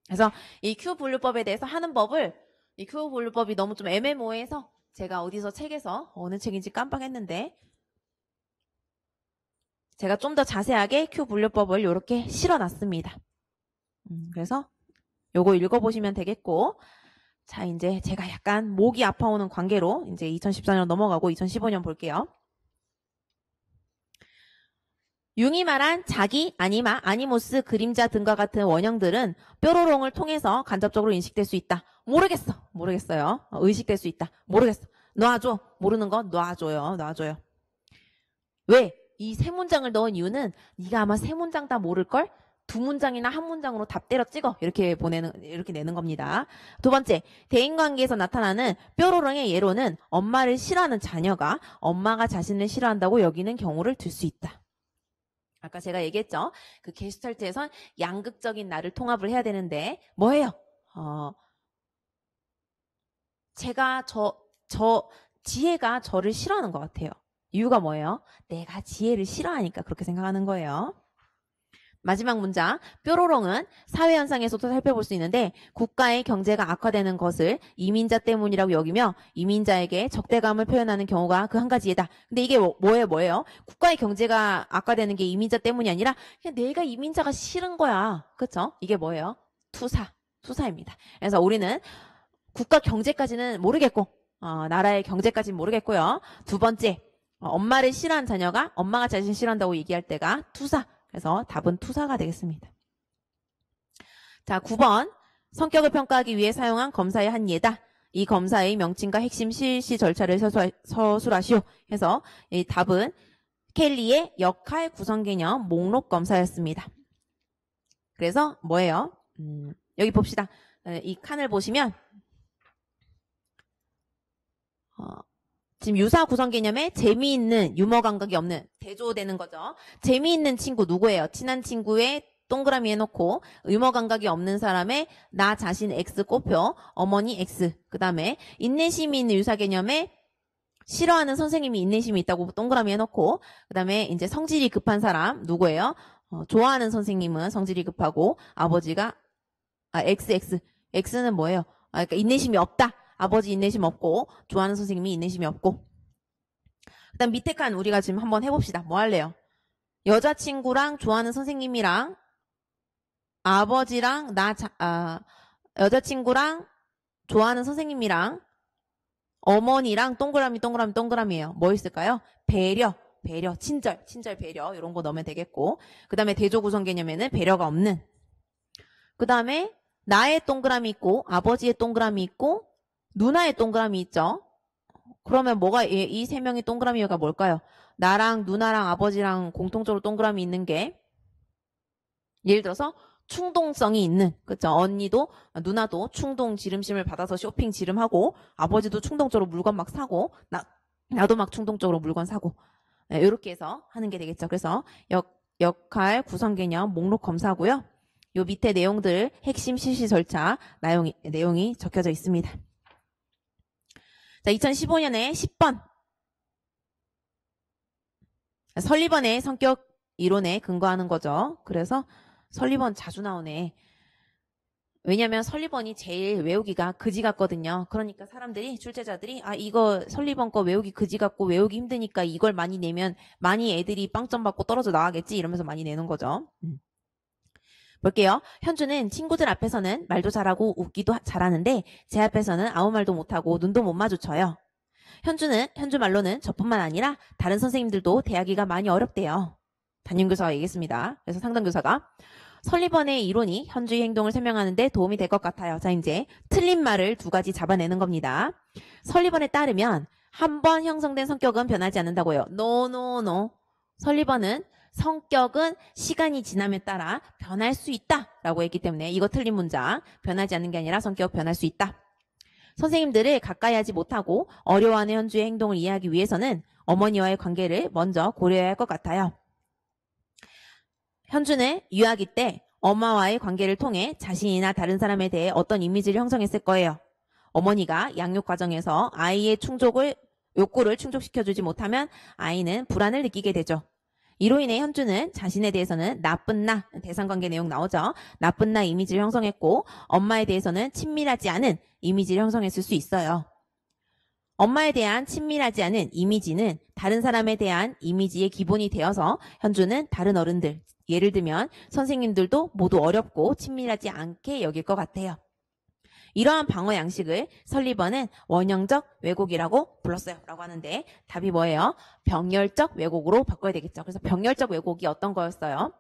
그래서 이 Q 분류법에 대해서 하는 법을 이 Q 분류법이 너무 좀 애매모호해서 제가 어디서 책에서 어느 책인지 깜빡했는데 제가 좀 더 자세하게 Q 분류법을 이렇게 실어놨습니다. 그래서 요거 읽어보시면 되겠고, 자 이제 제가 약간 목이 아파오는 관계로 이제 2014년 넘어가고 2015년 볼게요. 융이 말한 자기, 아니마, 아니모스, 그림자 등과 같은 원형들은 뾰로롱을 통해서 간접적으로 인식될 수 있다. 모르겠어요. 의식될 수 있다. 모르겠어. 놔줘. 모르는 거 놔줘요. 왜? 이 세 문장을 넣은 이유는 네가 아마 세 문장 다 모를걸? 두 문장이나 한 문장으로 답 때려 찍어. 이렇게 내는 겁니다. 두 번째, 대인관계에서 나타나는 뾰로롱의 예로는 엄마를 싫어하는 자녀가 엄마가 자신을 싫어한다고 여기는 경우를 들 수 있다. 아까 제가 얘기했죠. 그 게슈탈트에선 양극적인 나를 통합을 해야 되는데 뭐예요? 제가 지혜가 저를 싫어하는 것 같아요. 이유가 뭐예요? 내가 지혜를 싫어하니까 그렇게 생각하는 거예요. 마지막 문장, 뾰로롱은 사회현상에서도 살펴볼 수 있는데 국가의 경제가 악화되는 것을 이민자 때문이라고 여기며 이민자에게 적대감을 표현하는 경우가 그 한 가지이다. 근데 이게 뭐예요? 국가의 경제가 악화되는 게 이민자 때문이 아니라 그냥 내가 이민자가 싫은 거야. 그쵸? 이게 뭐예요? 투사입니다. 그래서 우리는 국가 경제까지는 모르겠고 나라의 경제까지는 모르겠고요. 두 번째, 엄마를 싫어하는 자녀가 엄마가 자신 싫어한다고 얘기할 때가 투사. 그래서 답은 투사가 되겠습니다. 자, 9번. 성격을 평가하기 위해 사용한 검사의 한 예다. 이 검사의 명칭과 핵심 실시 절차를 서술하시오. 해서 이 답은 켈리의 역할 구성 개념 목록 검사였습니다. 그래서 뭐예요? 여기 봅시다. 이 칸을 보시면 지금 유사 구성 개념에 재미있는 유머 감각이 없는 대조되는 거죠. 재미있는 친구 누구예요? 친한 친구의 동그라미 해놓고 의무 감각이 없는 사람의 나 자신 X 꼽혀 어머니 X. 그 다음에 인내심이 있는 유사 개념에 싫어하는 선생님이 인내심이 있다고 동그라미 해놓고 그 다음에 이제 성질이 급한 사람 누구예요? 좋아하는 선생님은 성질이 급하고 아버지가 XX. X는 뭐예요? 그러니까 인내심이 없다. 아버지 인내심 없고 좋아하는 선생님이 인내심이 없고. 그 다음 밑에 칸 우리가 지금 한번 해봅시다. 뭐 할래요? 여자친구랑 좋아하는 선생님이랑 아버지랑 여자친구랑 좋아하는 선생님이랑 어머니랑 동그라미예요. 뭐 있을까요? 배려, 친절 배려 이런 거 넣으면 되겠고 그 다음에 대조 구성 개념에는 배려가 없는 그 다음에 나의 동그라미 있고 아버지의 동그라미 있고 누나의 동그라미 있죠. 그러면 뭐가 이 세 명의 동그라미가 뭘까요? 나랑 누나랑 아버지랑 공통적으로 동그라미 있는 게 예를 들어서 충동성이 있는 그렇죠. 언니도 누나도 충동 지름심을 받아서 쇼핑 지름하고 아버지도 충동적으로 물건 막 사고 나도 막 충동적으로 물건 사고 네, 이렇게 해서 하는 게 되겠죠. 그래서 역할 구성 개념 목록 검사고요. 요 밑에 내용들 핵심 실시 절차 내용이 적혀져 있습니다. 자, 2015년에 10번 설리번의 성격 이론에 근거하는 거죠. 그래서 설리번 자주 나오네. 왜냐면 설리번이 제일 외우기가 그지 같거든요. 그러니까 사람들이 출제자들이 이거 설리번 거 외우기 그지 같고 외우기 힘드니까 이걸 많이 내면 많이 애들이 빵점 받고 떨어져 나가겠지 이러면서 많이 내는 거죠. 볼게요. 현주는 친구들 앞에서는 말도 잘하고 웃기도 잘하는데 제 앞에서는 아무 말도 못하고 눈도 못 마주쳐요. 현주 말로는 저뿐만 아니라 다른 선생님들도 대하기가 많이 어렵대요. 담임교사가 얘기했습니다. 그래서 상담교사가 설리번의 이론이 현주의 행동을 설명하는데 도움이 될 것 같아요. 자, 이제 틀린 말을 두 가지 잡아내는 겁니다. 설리번에 따르면 한 번 형성된 성격은 변하지 않는다고요. No. 설리번은 성격은 시간이 지남에 따라 변할 수 있다라고 했기 때문에 이거 틀린 문장. 변하지 않는 게 아니라 성격 변할 수 있다. 선생님들을 가까이 하지 못하고 어려워하는 현주의 행동을 이해하기 위해서는 어머니와의 관계를 먼저 고려해야 할 것 같아요. 현주는 유아기 때 엄마와의 관계를 통해 자신이나 다른 사람에 대해 어떤 이미지를 형성했을 거예요. 어머니가 양육 과정에서 아이의 욕구를 충족시켜주지 못하면 아이는 불안을 느끼게 되죠. 이로 인해 현주는 자신에 대해서는 나쁜 나, 대상관계 내용 나오죠. 나쁜 나 이미지를 형성했고 엄마에 대해서는 친밀하지 않은 이미지를 형성했을 수 있어요. 엄마에 대한 친밀하지 않은 이미지는 다른 사람에 대한 이미지의 기본이 되어서 현주는 다른 어른들, 예를 들면 선생님들도 모두 어렵고 친밀하지 않게 여길 것 같아요. 이러한 방어 양식을 설리번은 원형적 왜곡이라고 불렀어요. 라고 하는데 답이 뭐예요? 병렬적 왜곡으로 바꿔야 되겠죠. 그래서 병렬적 왜곡이 어떤 거였어요?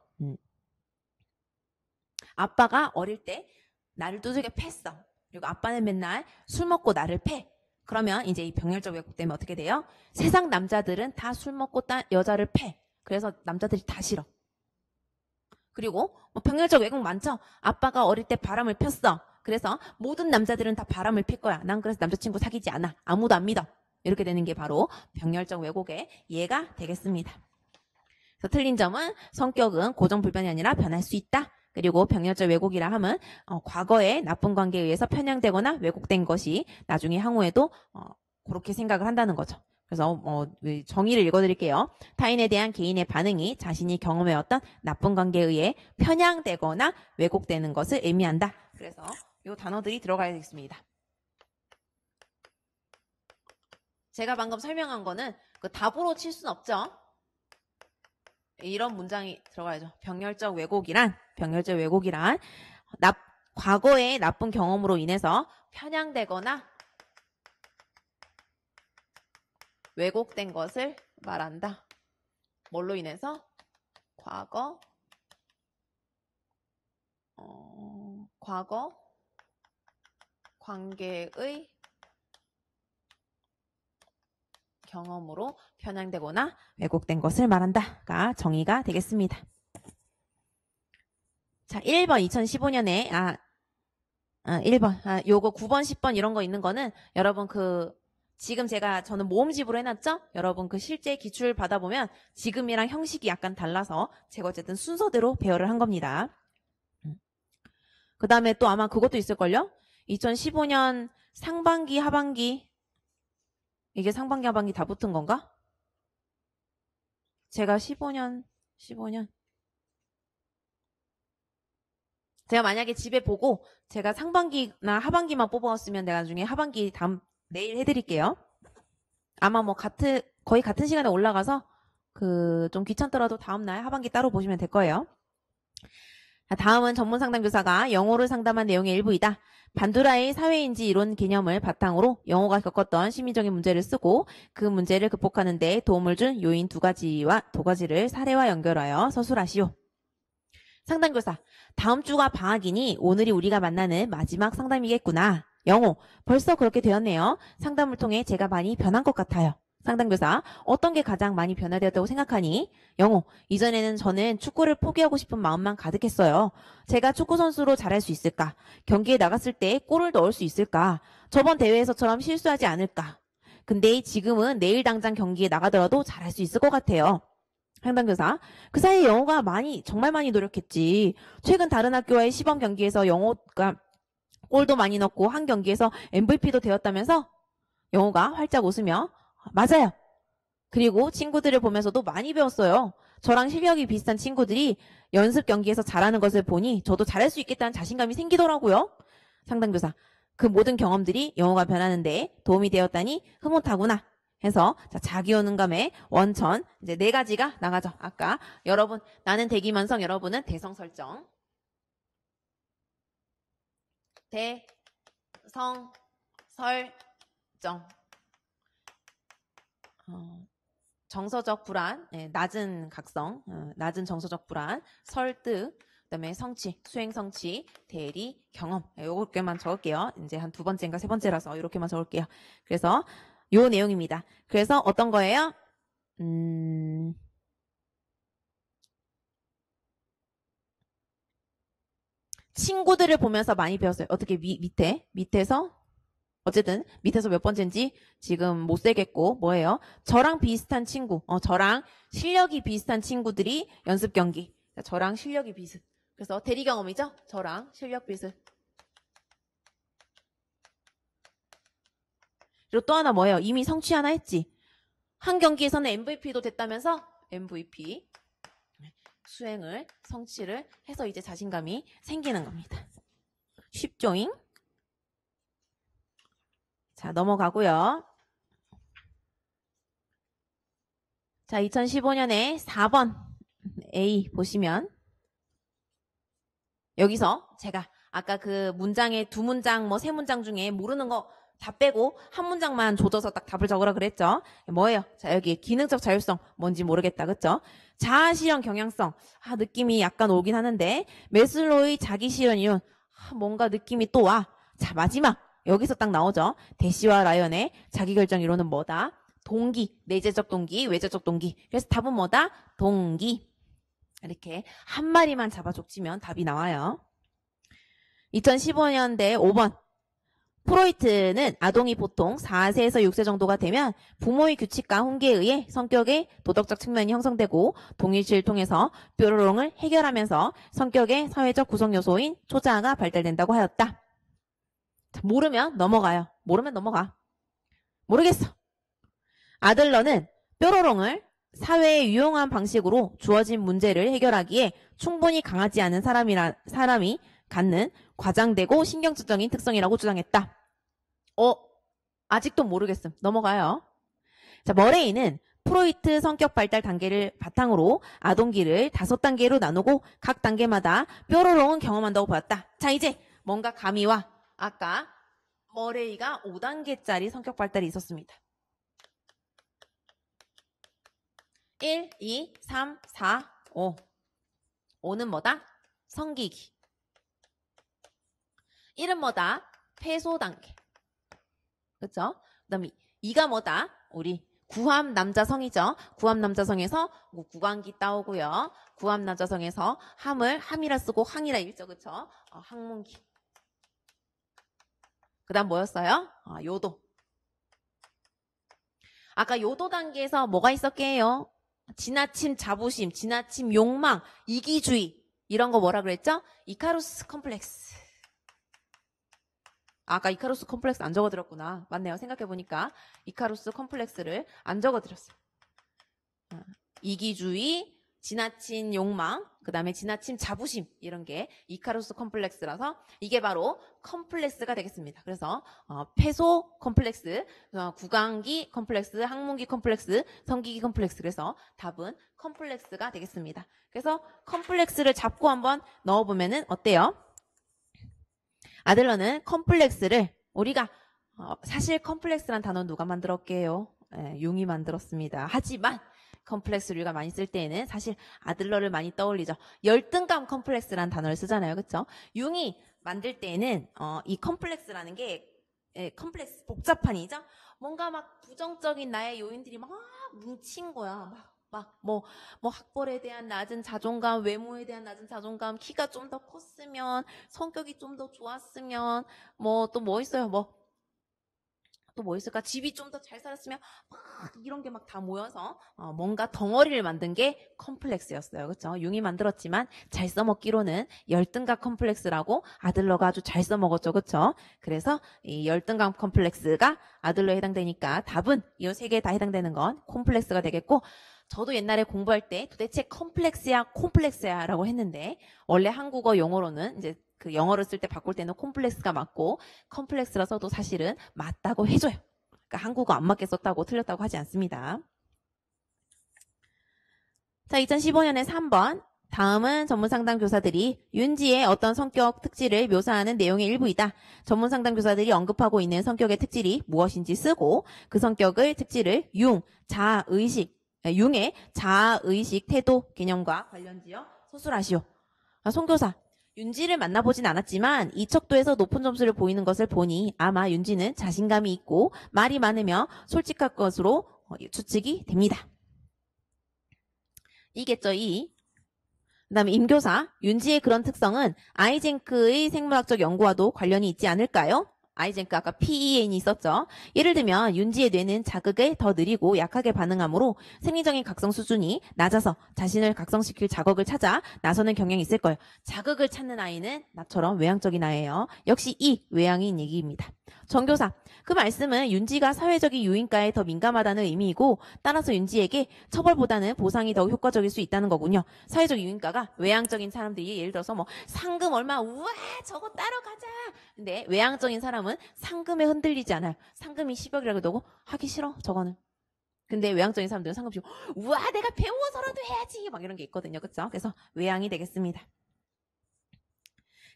아빠가 어릴 때 나를 두들겨 팼어. 그리고 아빠는 맨날 술 먹고 나를 패. 그러면 이제 이 병렬적 왜곡 때문에 어떻게 돼요? 세상 남자들은 다 술 먹고 여자를 패. 그래서 남자들이 다 싫어. 그리고 병렬적 왜곡 많죠? 아빠가 어릴 때 바람을 폈어. 그래서 모든 남자들은 다 바람을 필 거야. 난 그래서 남자친구 사귀지 않아. 아무도 안 믿어. 이렇게 되는 게 바로 병렬적 왜곡의 예가 되겠습니다. 그래서 틀린 점은 성격은 고정불변이 아니라 변할 수 있다. 그리고 병렬적 왜곡이라 함은 과거의 나쁜 관계에 의해서 편향되거나 왜곡된 것이 나중에 향후에도 그렇게 생각을 한다는 거죠. 그래서 정의를 읽어드릴게요. 타인에 대한 개인의 반응이 자신이 경험해왔던 나쁜 관계에 의해 편향되거나 왜곡되는 것을 의미한다. 그래서 이 단어들이 들어가야 되겠습니다. 제가 방금 설명한 거는 그 답으로 칠 수는 없죠. 이런 문장이 들어가야죠. 병렬적 왜곡이란 과거의 나쁜 경험으로 인해서 편향되거나 왜곡된 것을 말한다. 뭘로 인해서? 과거 관계의 경험으로 편향되거나 왜곡된 것을 말한다가 정의가 되겠습니다. 자, 1번 2015년에 1번 요거 9번 10번 이런 거 있는 거는 여러분 지금 저는 모음집으로 해놨죠? 여러분 실제 기출 받아보면 지금이랑 형식이 약간 달라서 제가 어쨌든 순서대로 배열을 한 겁니다. 그 다음에 또 아마 그것도 있을걸요? 2015년 상반기, 하반기. 이게 상반기, 하반기 다 붙은 건가? 제가 15년. 제가 만약에 집에 보고 제가 상반기나 하반기만 뽑아왔으면 내가 나중에 하반기 내일 해드릴게요. 아마 뭐 거의 같은 시간에 올라가서 좀 귀찮더라도 다음날 하반기 따로 보시면 될 거예요. 다음은 전문 상담교사가 영어를 상담한 내용의 일부이다. 반두라의 사회인지 이론 개념을 바탕으로 영어가 겪었던 심리적인 문제를 쓰고 그 문제를 극복하는 데 도움을 준 요인 두 가지를 사례와 연결하여 서술하시오. 상담교사, 다음 주가 방학이니 오늘이 우리가 만나는 마지막 상담이겠구나. 영어, 벌써 그렇게 되었네요. 상담을 통해 제가 많이 변한 것 같아요. 상담교사, 어떤 게 가장 많이 변화되었다고 생각하니? 영어, 이전에는 저는 축구를 포기하고 싶은 마음만 가득했어요. 제가 축구선수로 잘할 수 있을까? 경기에 나갔을 때 골을 넣을 수 있을까? 저번 대회에서처럼 실수하지 않을까? 근데 지금은 내일 당장 경기에 나가더라도 잘할 수 있을 것 같아요. 상담교사, 그 사이에 영어가 정말 많이 노력했지. 최근 다른 학교와의 시범 경기에서 영어가 골도 많이 넣고 한 경기에서 MVP도 되었다면서? 영어가 활짝 웃으며 맞아요. 그리고 친구들을 보면서도 많이 배웠어요. 저랑 실력이 비슷한 친구들이 연습 경기에서 잘하는 것을 보니 저도 잘할 수 있겠다는 자신감이 생기더라고요. 상담교사, 그 모든 경험들이 영어가 변하는데 도움이 되었다니 흐뭇하구나. 해서 자기효능감의 원천 이제 4가지가 나가죠. 아까 여러분 나는 대기만성, 여러분은 대성 설정. 대성 설정. 정서적 불안, 낮은 각성, 낮은 정서적 불안, 설득, 그다음에 성취, 수행 성취, 대리, 경험. 요렇게만 적을게요. 이제 한 2번째인가 3번째라서 이렇게만 적을게요. 그래서 요 내용입니다. 그래서 어떤 거예요? 친구들을 보면서 많이 배웠어요. 어떻게 밑에서 어쨌든 밑에서 몇 번째인지 지금 못 세겠고 뭐예요? 저랑 비슷한 친구, 저랑 실력이 비슷한 친구들이 연습 경기. 저랑 실력이 비슷. 그래서 대리 경험이죠? 저랑 실력 비슷. 그리고 또 하나 뭐예요? 이미 성취 하나 했지. 한 경기에서는 MVP도 됐다면서 MVP 수행을 성취를 해서 이제 자신감이 생기는 겁니다. 쉽죠잉? 자, 넘어가고요. 자, 2015년에 4번 A 보시면 여기서 제가 아까 그 문장에 2문장 뭐 3문장 중에 모르는 거 다 빼고 한 문장만 조져서 딱 답을 적으라 그랬죠. 뭐예요? 자, 여기 기능적 자율성 뭔지 모르겠다. 그쵸? 자아실현 경향성. 느낌이 약간 오긴 하는데 메슬로우의 자기실현 이론. 뭔가 느낌이 또 와. 자, 마지막 여기서 딱 나오죠. 대시와 라이언의 자기결정 이론은 뭐다? 동기, 내재적 동기, 외재적 동기. 그래서 답은 뭐다? 동기. 이렇게 한 마리만 잡아 족치면 답이 나와요. 2015년대 5번. 프로이트는 아동이 보통 4세에서 6세 정도가 되면 부모의 규칙과 훈계에 의해 성격의 도덕적 측면이 형성되고 동일시를 통해서 뾰로롱을 해결하면서 성격의 사회적 구성 요소인 초자아가 발달된다고 하였다. 모르면 넘어가요. 모르면 넘어가. 모르겠어. 아들러는 뾰로롱을 사회에 유용한 방식으로 주어진 문제를 해결하기에 충분히 강하지 않은 사람이 갖는 과장되고 신경질적인 특성이라고 주장했다. 아직도 모르겠음. 넘어가요. 자, 머레이는 프로이트 성격 발달 단계를 바탕으로 아동기를 5단계로 나누고 각 단계마다 뾰로롱은 경험한다고 보았다. 자, 이제 뭔가 감이 와. 아까 머레이가 5단계짜리 성격 발달이 있었습니다. 1, 2, 3, 4, 5. 5는 뭐다? 성기기. 1은 뭐다? 폐소 단계. 그쵸? 그 다음에 2가 뭐다? 우리 구함 남자성이죠. 구함 남자성에서 구강기 따오고요. 구함 남자성에서 함이라 쓰고 항이라 읽죠. 그쵸? 항문기. 그 다음 뭐였어요? 요도. 아까 요도 단계에서 뭐가 있었게요? 지나침 자부심, 지나침 욕망, 이기주의. 이런 거 뭐라 그랬죠? 이카루스 컴플렉스. 아까 이카루스 컴플렉스 안 적어드렸구나. 맞네요. 생각해보니까 이카루스 컴플렉스를 안 적어드렸어요. 이기주의, 지나친 욕망, 그 다음에 지나친 자부심 이런 게 이카루스 컴플렉스라서 이게 바로 컴플렉스가 되겠습니다. 그래서 폐소 컴플렉스, 구강기 컴플렉스, 항문기 컴플렉스, 성기기 컴플렉스. 그래서 답은 컴플렉스가 되겠습니다. 그래서 컴플렉스를 잡고 한번 넣어보면은 어때요? 아들러는 컴플렉스를 우리가 사실 컴플렉스란 단어 누가 만들었게요? 융이 만들었습니다. 하지만 컴플렉스를 우리가 많이 쓸 때에는 사실 아들러를 많이 떠올리죠. 열등감 컴플렉스란 단어를 쓰잖아요. 그렇죠? 융이 만들 때에는 이 컴플렉스라는 게 컴플렉스 복잡한이죠. 뭔가 막 부정적인 나의 요인들이 막 뭉친 거야. 뭐 학벌에 대한 낮은 자존감, 외모에 대한 낮은 자존감, 키가 좀 더 컸으면, 성격이 좀 더 좋았으면, 또 뭐 있어요? 또 뭐 있을까? 집이 좀 더 잘 살았으면, 막 이런 게 막 다 모여서 뭔가 덩어리를 만든 게 컴플렉스였어요. 그렇죠? 융이 만들었지만 잘 써먹기로는 열등감 컴플렉스라고 아들러가 아주 잘 써먹었죠. 그렇죠? 그래서 이 열등감 컴플렉스가 아들러에 해당되니까 답은 이 세 개에 다 해당되는 건 콤플렉스가 되겠고, 저도 옛날에 공부할 때 도대체 컴플렉스야 콤플렉스야 라고 했는데 원래 한국어 용어로는 이제 그 영어를 쓸 때 바꿀 때는 콤플렉스가 맞고 컴플렉스라서도 사실은 맞다고 해줘요. 그러니까 한국어 안 맞게 썼다고 틀렸다고 하지 않습니다. 자, 2015년에 3번. 다음은 전문상담교사들이 윤지의 어떤 성격 특질을 묘사하는 내용의 일부이다. 전문상담교사들이 언급하고 있는 성격의 특질이 무엇인지 쓰고 그 성격을 특질을 융의 자아의식 태도 개념과 관련지어 서술하시오. 송교사, 윤지를 만나보진 않았지만 이 척도에서 높은 점수를 보이는 것을 보니 아마 윤지는 자신감이 있고 말이 많으며 솔직할 것으로 추측이 됩니다. 이겠죠, 이. 그 다음에 임교사, 윤지의 그런 특성은 아이젠크의 생물학적 연구와도 관련이 있지 않을까요? 아이젠크 아까 PEN이 있었죠. 예를 들면 윤지의 뇌는 자극에 더 느리고 약하게 반응하므로 생리적인 각성 수준이 낮아서 자신을 각성시킬 자극을 찾아 나서는 경향이 있을 거예요. 자극을 찾는 아이는 나처럼 외향적인 아이예요. 역시 이 외향인 얘기입니다. 정교사, 그 말씀은 윤지가 사회적인 요인가에 더 민감하다는 의미이고 따라서 윤지에게 처벌보다는 보상이 더 효과적일 수 있다는 거군요. 사회적 요인가가 외향적인 사람들이 예를 들어서 상금 얼마 우와 저거 따러 가자. 근데 외향적인 사람은 상금에 흔들리지 않아요. 상금이 10억이라고 해도 하기 싫어 저거는. 근데 외향적인 사람들은 상금 주고 우와 내가 배워서라도 해야지 막 이런 게 있거든요. 그렇죠? 그래서 외향이 되겠습니다.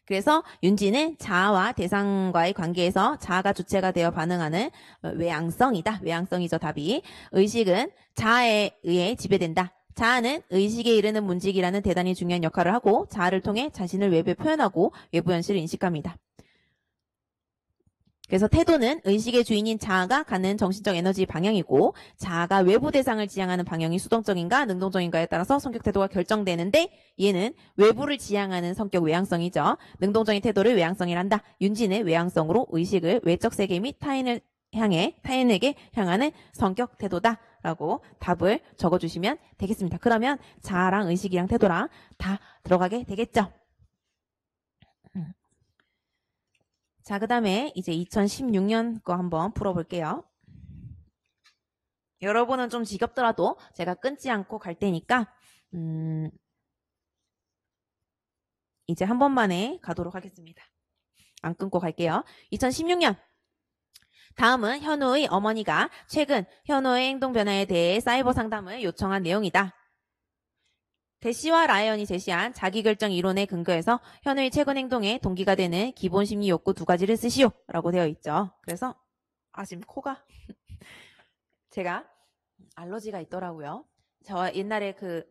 그래서 윤지는 자아와 대상과의 관계에서 자아가 주체가 되어 반응하는 외향성이다. 외향성이죠, 답이. 의식은 자아에 의해 지배된다. 자아는 의식에 이르는 문직이라는 대단히 중요한 역할을 하고 자아를 통해 자신을 외부에 표현하고 외부 현실을 인식합니다. 그래서 태도는 의식의 주인인 자아가 갖는 정신적 에너지 방향이고 자아가 외부 대상을 지향하는 방향이 수동적인가 능동적인가에 따라서 성격 태도가 결정되는데 얘는 외부를 지향하는 성격 외향성이죠. 능동적인 태도를 외향성이란다. 윤지는 외향성으로 의식을 외적 세계 및 타인에게 향하는 성격 태도다라고 답을 적어주시면 되겠습니다. 그러면 자아랑 의식이랑 태도랑 다 들어가게 되겠죠. 자, 그 다음에 이제 2016년 거 한번 풀어볼게요. 여러분은 좀 지겹더라도 제가 끊지 않고 갈 테니까 이제 한 번만에 가도록 하겠습니다. 안 끊고 갈게요. 2016년 다음은 현우의 어머니가 최근 현우의 행동 변화에 대해 사이버 상담을 요청한 내용이다. 대시와 라이언이 제시한 자기결정 이론에 근거해서 현우의 최근 행동에 동기가 되는 기본 심리 욕구 2가지를 쓰시오 라고 되어 있죠. 그래서 지금 코가 제가 알러지가 있더라고요. 저 옛날에 그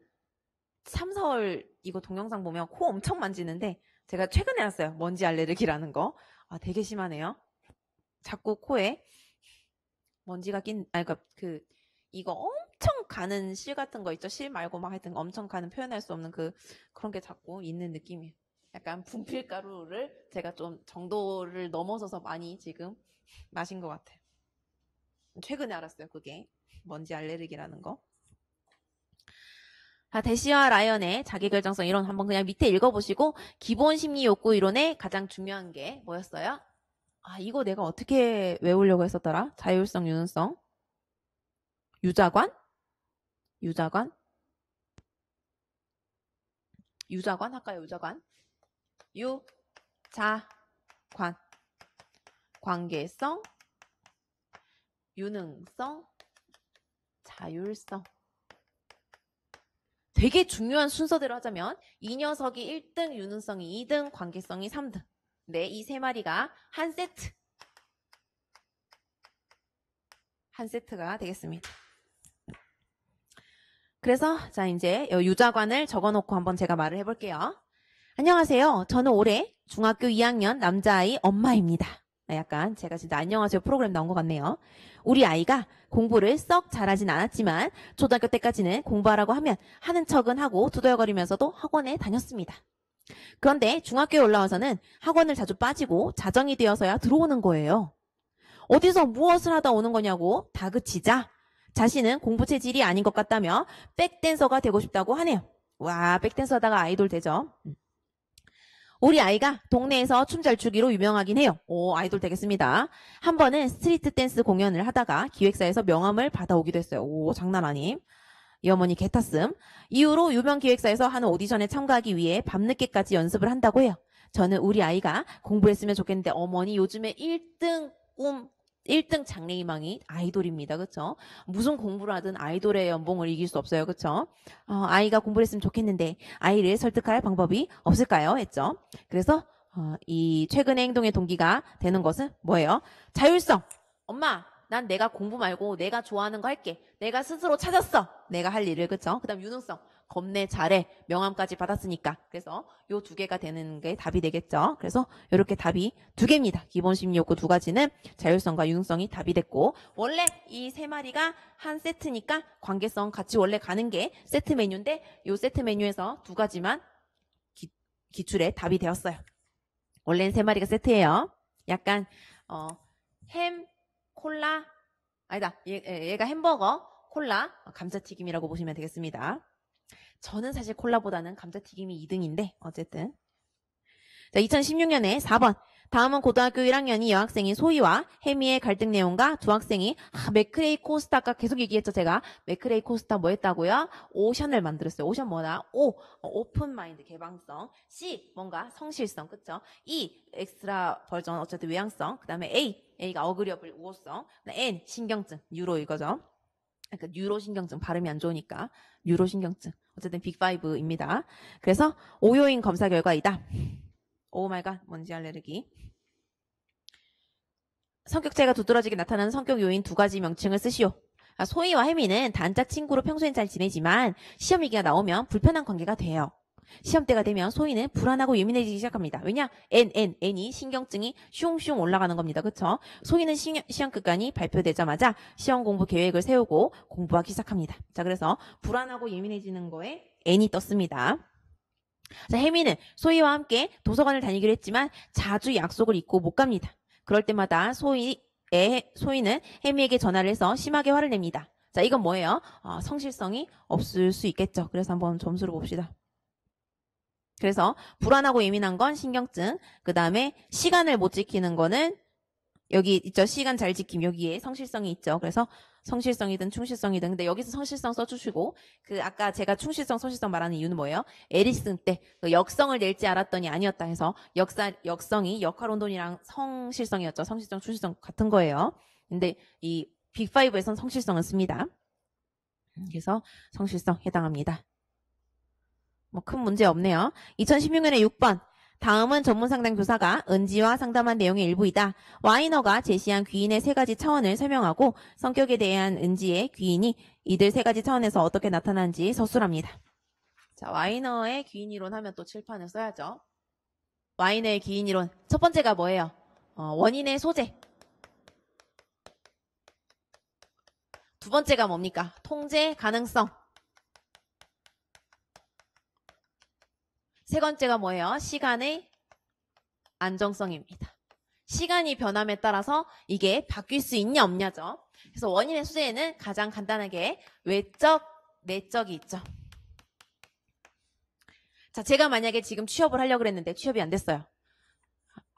3, 4월 이거 동영상 보면 코 엄청 만지는데 제가 최근에 알았어요. 먼지 알레르기라는 거. 되게 심하네요. 자꾸 코에 먼지가 이거 엄청 가는 실 같은 거 있죠. 실 말고 막 하여튼 엄청 가는 표현할 수 없는 그런 게 자꾸 있는 느낌이에요. 약간 분필가루를 제가 좀 정도를 넘어서서 많이 지금 마신 것 같아요. 최근에 알았어요. 그게 먼지 알레르기라는 거. 대시와 라이언의 자기결정성 이론 한번 그냥 밑에 읽어보시고 기본 심리 욕구 이론의 가장 중요한 게 뭐였어요? 이거 내가 어떻게 외우려고 했었더라? 자율성, 유능성. 유자관? 유자관? 유자관 할까요? 유자관? 유자관. 관계성, 유능성, 자율성. 되게 중요한 순서대로 하자면 이 녀석이 1등, 유능성이 2등, 관계성이 3등. 네, 이 세 마리가 한 세트가 되겠습니다. 그래서 자 이제 유자관을 적어놓고 한번 제가 말을 해볼게요. 안녕하세요. 저는 올해 중학교 2학년 남자아이 엄마입니다. 약간 제가 진짜 안녕하세요 프로그램 나온 것 같네요. 우리 아이가 공부를 썩 잘하진 않았지만 초등학교 때까지는 공부하라고 하면 하는 척은 하고 두덜거리면서도 학원에 다녔습니다. 그런데 중학교에 올라와서는 학원을 자주 빠지고 자정이 되어서야 들어오는 거예요. 어디서 무엇을 하다 오는 거냐고 다그치자 자신은 공부 체질이 아닌 것 같다며 백댄서가 되고 싶다고 하네요. 와, 백댄서 하다가 아이돌 되죠. 우리 아이가 동네에서 춤 잘 추기로 유명하긴 해요. 오, 아이돌 되겠습니다. 한 번은 스트리트 댄스 공연을 하다가 기획사에서 명함을 받아오기도 했어요. 오, 장난 아님. 이 어머니 개탔음. 이후로 유명 기획사에서 하는 오디션에 참가하기 위해 밤늦게까지 연습을 한다고 해요. 저는 우리 아이가 공부했으면 좋겠는데 어머니 요즘에 1등 장래희망이 아이돌입니다. 그쵸? 무슨 공부를 하든 아이돌의 연봉을 이길 수 없어요. 그쵸? 아이가 공부를 했으면 좋겠는데 아이를 설득할 방법이 없을까요? 했죠. 그래서 이 최근의 행동의 동기가 되는 것은 뭐예요? 자율성. 엄마, 난 내가 공부 말고 내가 좋아하는 거 할게. 내가 스스로 찾았어. 내가 할 일을. 그쵸? 그 다음 유능성. 겁내 잘해. 명함까지 받았으니까. 그래서 요 두 개가 되는 게 답이 되겠죠. 그래서 이렇게 답이 두 개입니다. 기본 심리 욕구 두 가지는 자율성과 유능성이 답이 됐고 원래 이 세 마리가 한 세트니까 관계성 같이 원래 가는 게 세트 메뉴인데 요 세트 메뉴에서 두 가지만 기출에 답이 되었어요. 원래는 세 마리가 세트예요. 약간 햄, 콜라 아니다. 얘가 햄버거, 콜라, 감자튀김이라고 보시면 되겠습니다. 저는 사실 콜라보다는 감자튀김이 2등인데 어쨌든 자 2016년에 4번 다음은 고등학교 1학년이 여학생인 소희와 혜미의 갈등 내용과 두 학생이 맥크레이 코스타 아까 계속 얘기했죠 제가 맥크레이 코스타 뭐 했다고요? 오션을 만들었어요. 오션 뭐다? O 오픈 마인드 개방성 C 뭔가 성실성 그쵸? E 엑스트라 버전 어쨌든 외향성 그 다음에 A가 어그리어블 우호성 N 신경증 뉴로 이거죠. 그러니까 뉴로신경증 발음이 안 좋으니까 뉴로신경증 어쨌든 빅5입니다. 그래서 5요인 검사 결과이다. 오 마이 갓 먼지 알레르기. 성격차이가 두드러지게 나타나는 성격 요인 두 가지 명칭을 쓰시오. 소희와 혜미는 단짝 친구로 평소엔 잘 지내지만 시험 위기가 나오면 불편한 관계가 돼요. 시험 때가 되면 소희는 불안하고 예민해지기 시작합니다. 왜냐? N이 신경증이 슝슝 올라가는 겁니다. 그쵸? 소희는 시험 끝간이 발표되자마자 시험 공부 계획을 세우고 공부하기 시작합니다. 자, 그래서 불안하고 예민해지는 거에 N이 떴습니다. 자, 혜미는 소희와 함께 도서관을 다니기로 했지만 자주 약속을 잊고 못 갑니다. 그럴 때마다 소희는 혜미에게 전화를 해서 심하게 화를 냅니다. 자, 이건 뭐예요? 성실성이 없을 수 있겠죠. 그래서 한번 점수를 봅시다. 그래서 불안하고 예민한 건 신경증, 그 다음에 시간을 못 지키는 거는 여기 있죠. 시간 잘 지킴 여기에 성실성이 있죠. 그래서 성실성이든 충실성이든 근데 여기서 성실성 써주시고 그 아까 제가 충실성, 성실성 말하는 이유는 뭐예요? 에리슨 때 그 역성을 낼지 알았더니 아니었다 해서 역성이 역할혼돈이랑 성실성이었죠. 성실성, 충실성 같은 거예요. 근데 이 빅5에선 성실성을 씁니다. 그래서 성실성 해당합니다. 뭐 큰 문제 없네요. 2016년에 6번. 다음은 전문상담 교사가 은지와 상담한 내용의 일부이다. 와이너가 제시한 귀인의 세 가지 차원을 설명하고 성격에 대한 은지의 귀인이 이들 세 가지 차원에서 어떻게 나타나는지 서술합니다. 자, 와이너의 귀인이론 하면 또 칠판을 써야죠. 와이너의 귀인이론. 첫 번째가 뭐예요? 원인의 소재. 두 번째가 뭡니까? 통제 가능성. 세 번째가 뭐예요? 시간의 안정성입니다. 시간이 변함에 따라서 이게 바뀔 수 있냐 없냐죠. 그래서 원인의 소재에는 가장 간단하게 외적, 내적이 있죠. 자, 제가 만약에 지금 취업을 하려고 했는데 취업이 안 됐어요.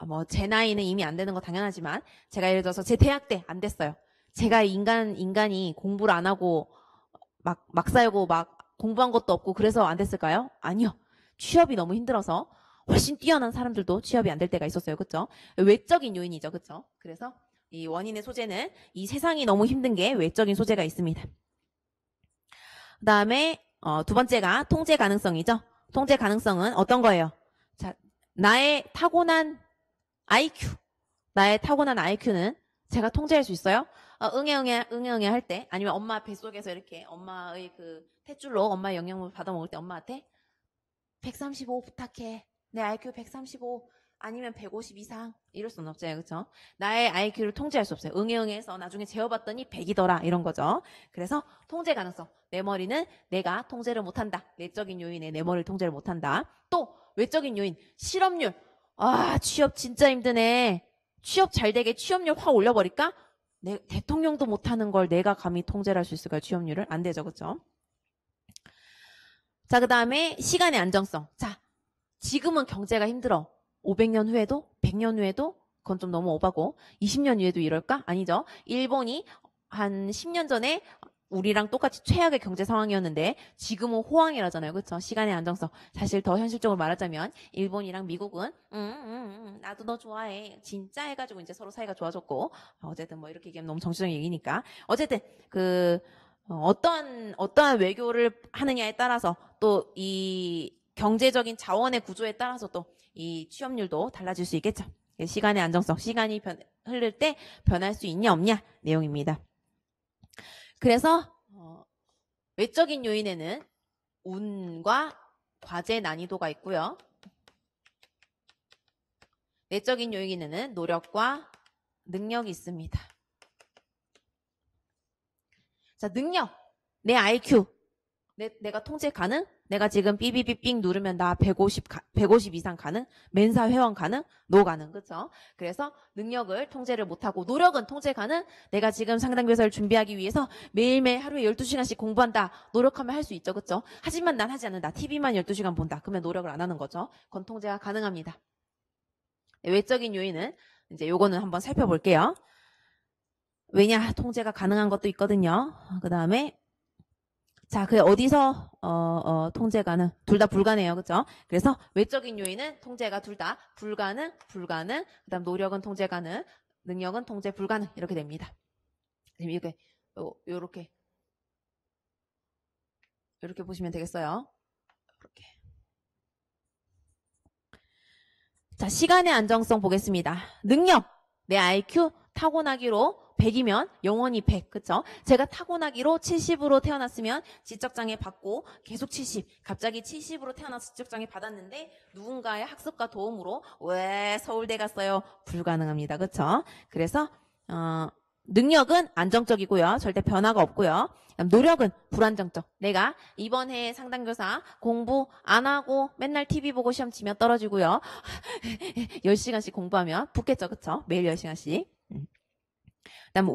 뭐 제 나이는 이미 안 되는 거 당연하지만 제가 예를 들어서 제 대학 때 안 됐어요. 제가 인간이 공부를 안 하고 막 살고 막 공부한 것도 없고 그래서 안 됐을까요? 아니요. 취업이 너무 힘들어서 훨씬 뛰어난 사람들도 취업이 안 될 때가 있었어요. 그쵸? 외적인 요인이죠. 그쵸? 그래서 이 원인의 소재는 이 세상이 너무 힘든 게 외적인 소재가 있습니다. 그 다음에 두 번째가 통제 가능성이죠. 통제 가능성은 어떤 거예요? 자, 나의 타고난 IQ. 나의 타고난 IQ는 제가 통제할 수 있어요? 응애 할 때, 아니면 엄마 뱃속에서 이렇게 엄마의 그 탯줄로 엄마의 영양을 받아 먹을 때 엄마한테 135 부탁해. 내 IQ 135 아니면 150 이상 이럴 수는 없잖아요. 그렇죠? 나의 IQ를 통제할 수 없어요. 응애해서 나중에 재어봤더니 100이더라 이런 거죠. 그래서 통제 가능성. 내 머리는 내가 통제를 못한다. 내적인 요인에 내 머리를 통제를 못한다. 또 외적인 요인 실업률. 취업 진짜 힘드네. 취업 잘 되게 취업률 확 올려버릴까? 대통령도 못하는 걸 내가 감히 통제를 할 수 있을까요? 취업률을? 안 되죠. 그렇죠? 자, 그 다음에 시간의 안정성. 자, 지금은 경제가 힘들어. 500년 후에도? 100년 후에도? 그건 좀 너무 오바고 20년 후에도 이럴까? 아니죠. 일본이 한 10년 전에 우리랑 똑같이 최악의 경제 상황이었는데 지금은 호황이라잖아요. 그렇죠? 시간의 안정성. 사실 더 현실적으로 말하자면 일본이랑 미국은 나도 너 좋아해. 진짜 해가지고 이제 서로 사이가 좋아졌고 어쨌든 뭐 이렇게 얘기하면 너무 정치적인 얘기니까 어쨌든 어떠한 외교를 하느냐에 따라서 또 이 경제적인 자원의 구조에 따라서 또 이 취업률도 달라질 수 있겠죠. 시간의 안정성, 시간이 흐를 때 변할 수 있냐 없냐 내용입니다. 그래서 외적인 요인에는 운과 과제 난이도가 있고요. 내적인 요인에는 노력과 능력이 있습니다. 자, 능력. 내 IQ. 내가 통제 가능? 내가 지금 삐삐삐삥 누르면 나 150 이상 가능? 멘사 회원 가능? 노 가능. 그쵸? 그래서 능력을 통제를 못하고 노력은 통제 가능? 내가 지금 상담교사를 준비하기 위해서 매일매일 하루에 12시간씩 공부한다. 노력하면 할 수 있죠. 그쵸? 하지만 난 하지 않는다. TV만 12시간 본다. 그러면 노력을 안 하는 거죠. 그건 통제가 가능합니다. 외적인 요인은 이제 요거는 한번 살펴볼게요. 왜냐? 통제가 가능한 것도 있거든요. 그 다음에 자, 그 어디서 통제 가능? 둘 다 불가능해요. 그렇죠? 그래서 외적인 요인은 통제가 둘 다 불가능. 그다음 노력은 통제 가능, 능력은 통제 불가능 이렇게 됩니다. 이렇게 요렇게 보시면 되겠어요. 이렇게. 자, 시간의 안정성 보겠습니다. 능력. 내 IQ 타고나기로 100이면 영원히 100, 그쵸? 제가 타고나기로 70으로 태어났으면 지적장애 받고 계속 70, 갑자기 70으로 태어나서 지적장애 받았는데 누군가의 학습과 도움으로 왜 서울대 갔어요? 불가능합니다, 그쵸? 그래서 능력은 안정적이고요. 절대 변화가 없고요. 노력은 불안정적. 내가 이번 해에 상담교사 공부 안 하고 맨날 TV 보고 시험 치면 떨어지고요. 10시간씩 공부하면 붙겠죠, 그쵸? 매일 10시간씩. 그다음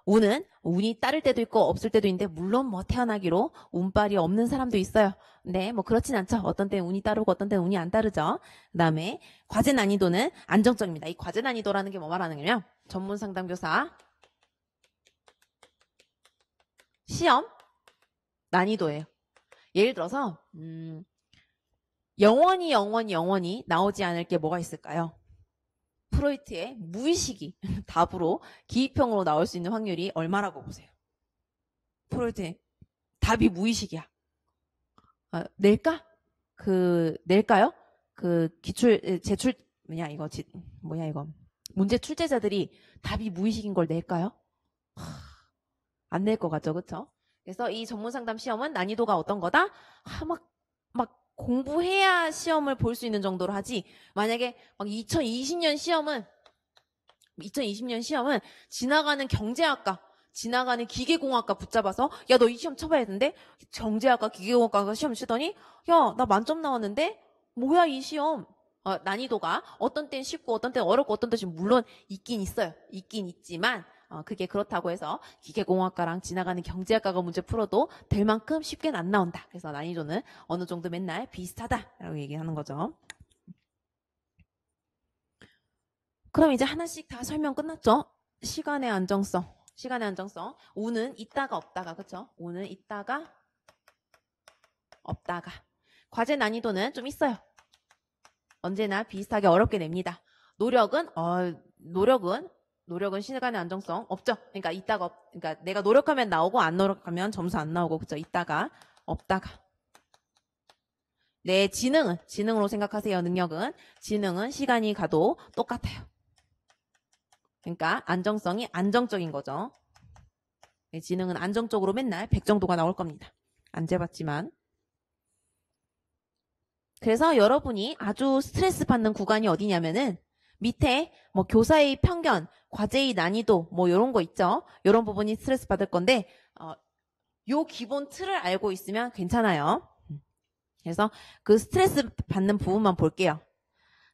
운은 운이 따를 때도 있고 없을 때도 있는데 물론 뭐 태어나기로 운빨이 없는 사람도 있어요. 근데 뭐 그렇진 않죠. 어떤 때는 운이 따르고 어떤 때는 운이 안 따르죠. 그다음에 과제 난이도는 안정적입니다. 이 과제 난이도라는 게 뭐 말하는 거냐면 전문 상담교사 시험 난이도예요. 예를 들어서 영원히 나오지 않을 게 뭐가 있을까요? 프로이트의 무의식이 답으로 기입형으로 나올 수 있는 확률이 얼마라고 보세요? 프로이트의 답이 무의식이야. 낼까? 낼까요? 문제 출제자들이 답이 무의식인 걸 낼까요? 안 낼 것 같죠, 그쵸? 그래서 이 전문 상담 시험은 난이도가 어떤 거다? 막 공부해야 시험을 볼 수 있는 정도로 하지. 만약에 막 2020년 시험은 지나가는 경제학과, 지나가는 기계공학과 붙잡아서 야, 너 이 시험 쳐봐야 되는데 경제학과, 기계공학과 시험 치더니 야, 나 만점 나왔는데 뭐야 이 시험. 난이도가 어떤 때는 쉽고 어떤 때는 어렵고 어떤 때는 물론 있긴 있어요. 있긴 있지만 그게 그렇다고 해서 기계공학과랑 지나가는 경제학과가 문제 풀어도 될 만큼 쉽게는 안 나온다. 그래서 난이도는 어느 정도 맨날 비슷하다라고 얘기하는 거죠. 그럼 이제 하나씩 다 설명 끝났죠? 시간의 안정성. 시간의 안정성. 우는 있다가 없다가, 그쵸? 우는 있다가 없다가. 과제 난이도는 좀 있어요. 언제나 비슷하게 어렵게 냅니다. 노력은 시간의 안정성 없죠. 그러니까 그러니까 내가 노력하면 나오고 안 노력하면 점수 안 나오고, 그쵸? 있다가 없다가. 내 지능으로 생각하세요. 지능은 시간이 가도 똑같아요. 그러니까 안정성이 안정적인 거죠. 네, 지능은 안정적으로 맨날 100 정도가 나올 겁니다. 안 재봤지만. 그래서 여러분이 아주 스트레스 받는 구간이 어디냐면은 밑에 뭐 교사의 편견, 과제의 난이도 뭐 이런 거 있죠. 이런 부분이 스트레스 받을 건데 요 기본 틀을 알고 있으면 괜찮아요. 그래서 그 스트레스 받는 부분만 볼게요.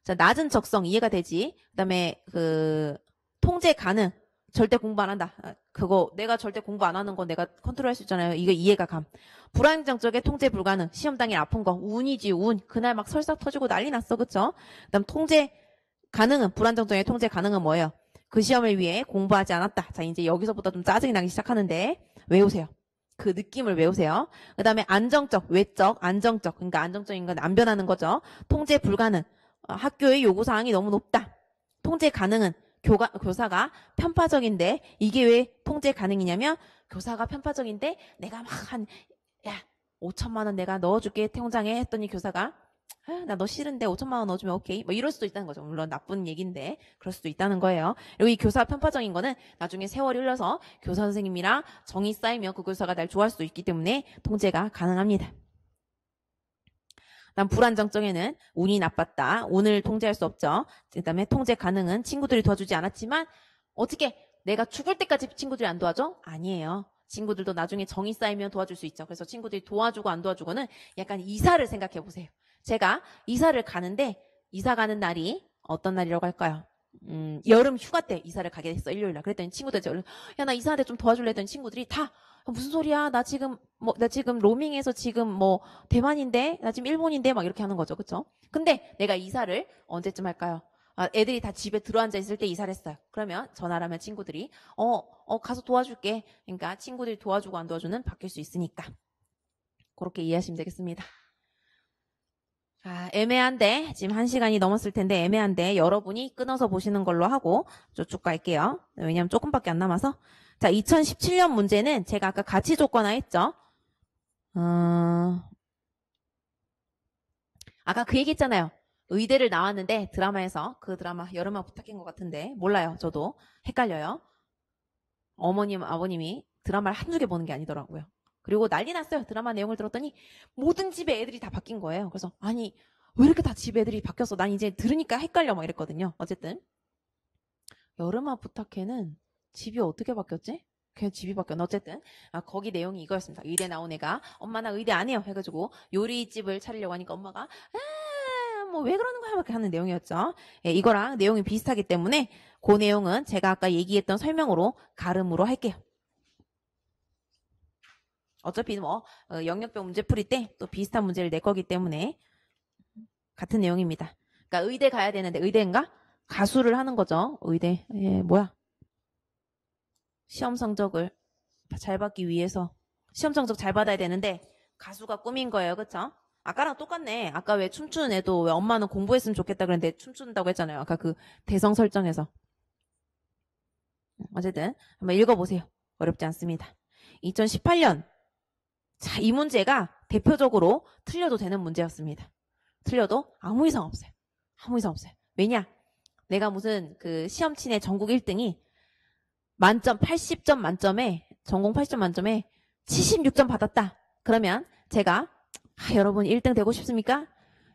자, 낮은 적성 이해가 되지. 그다음에 그 통제 가능. 절대 공부 안 한다. 그거 내가 절대 공부 안 하는 건 내가 컨트롤할 수 있잖아요. 이거 이해가 감. 불안정적에 통제 불가능. 시험 당일 아픈 거. 운이지 운. 그날 막 설사 터지고 난리 났어. 그쵸? 그다음 통제 가능은 불안정적에 통제 가능은 뭐예요? 그 시험을 위해 공부하지 않았다. 자, 이제 여기서부터 좀 짜증이 나기 시작하는데 외우세요. 그 느낌을 외우세요. 그다음에 안정적, 외적, 안정적. 그러니까 안정적인 건 안 변하는 거죠. 통제 불가능. 학교의 요구사항이 너무 높다. 통제 가능은 교사가 편파적인데 이게 왜 통제 가능이냐면 교사가 편파적인데 내가 막 5천만 원 내가 넣어줄게 통장에 했더니 교사가 나 너 싫은데 5천만 원 넣어주면 오케이 뭐 이럴 수도 있다는 거죠. 물론 나쁜 얘기인데 그럴 수도 있다는 거예요. 그리고 이 교사 편파적인 거는 나중에 세월이 흘러서 교사 선생님이랑 정이 쌓이면 그 교사가 날 좋아할 수도 있기 때문에 통제가 가능합니다. 다음 불안정적에는 운이 나빴다. 운을 통제할 수 없죠. 그 다음에 통제 가능은 친구들이 도와주지 않았지만 어떻게 내가 죽을 때까지 친구들이 안 도와줘? 아니에요. 친구들도 나중에 정이 쌓이면 도와줄 수 있죠. 그래서 친구들이 도와주고 안 도와주고는 약간 이사를 생각해 보세요. 제가 이사를 가는데 이사 가는 날이 어떤 날이라고 할까요? 여름 휴가 때 이사를 가게 됐어. 일요일 날. 그랬더니 친구들이 야, 나 이사하는데 좀 도와줄래 했더니 친구들이 다 무슨 소리야? 나 지금 로밍해서 지금 뭐 대만인데 나 지금 일본인데 막 이렇게 하는 거죠. 그쵸? 근데 내가 이사를 언제쯤 할까요? 애들이 다 집에 들어앉아 있을 때 이사를 했어요. 그러면 전화를 하면 친구들이 가서 도와줄게. 그러니까 친구들이 도와주고 안 도와주는 바뀔 수 있으니까. 그렇게 이해하시면 되겠습니다. 애매한데 지금 1시간이 넘었을 텐데 애매한데 여러분이 끊어서 보시는 걸로 하고 쭉 갈게요. 왜냐면 조금밖에 안 남아서. 자, 2017년 문제는 제가 아까 가치 조건화 했죠. 아까 그 얘기 했잖아요. 의대를 나왔는데 드라마에서 그 드라마 여름아 부탁인 것 같은데 몰라요. 저도 헷갈려요. 어머님 아버님이 드라마를 한두 개 보는 게 아니더라고요. 그리고 난리 났어요. 드라마 내용을 들었더니 모든 집에 애들이 다 바뀐 거예요. 그래서 아니 왜 이렇게 다 집 애들이 바뀌었어? 난 이제 들으니까 헷갈려 막 이랬거든요. 어쨌든 여름아 부탁해는 집이 어떻게 바뀌었지? 그냥 집이 바뀌었나? 어쨌든 거기 내용이 이거였습니다. 의대 나온 애가 엄마 나 의대 안 해요 해가지고 요리집을 차리려고 하니까 엄마가 뭐 왜 그러는 거야 이렇게 하는 내용이었죠. 예, 이거랑 내용이 비슷하기 때문에 그 내용은 제가 아까 얘기했던 설명으로 가름으로 할게요. 어차피 뭐 영역별 문제 풀이 때 또 비슷한 문제를 낼 거기 때문에 같은 내용입니다. 그러니까 의대 가야 되는데 의대인가? 가수를 하는 거죠. 의대. 뭐야? 시험 성적을 잘 받기 위해서 시험 성적 잘 받아야 되는데 가수가 꿈인 거예요. 그쵸? 아까랑 똑같네. 아까 왜 춤추는 애도 왜 엄마는 공부했으면 좋겠다 그랬는데 춤춘다고 했잖아요. 아까 그 대성 설정에서. 어쨌든 한번 읽어보세요. 어렵지 않습니다. 2018년 자, 이 문제가 대표적으로 틀려도 되는 문제였습니다. 틀려도 아무 이상 없어요. 아무 이상 없어요. 왜냐? 내가 무슨 그 시험 친의 전국 1등이 만점 80점 만점에 전공 80점 만점에 76점 받았다. 그러면 제가 여러분 1등 되고 싶습니까?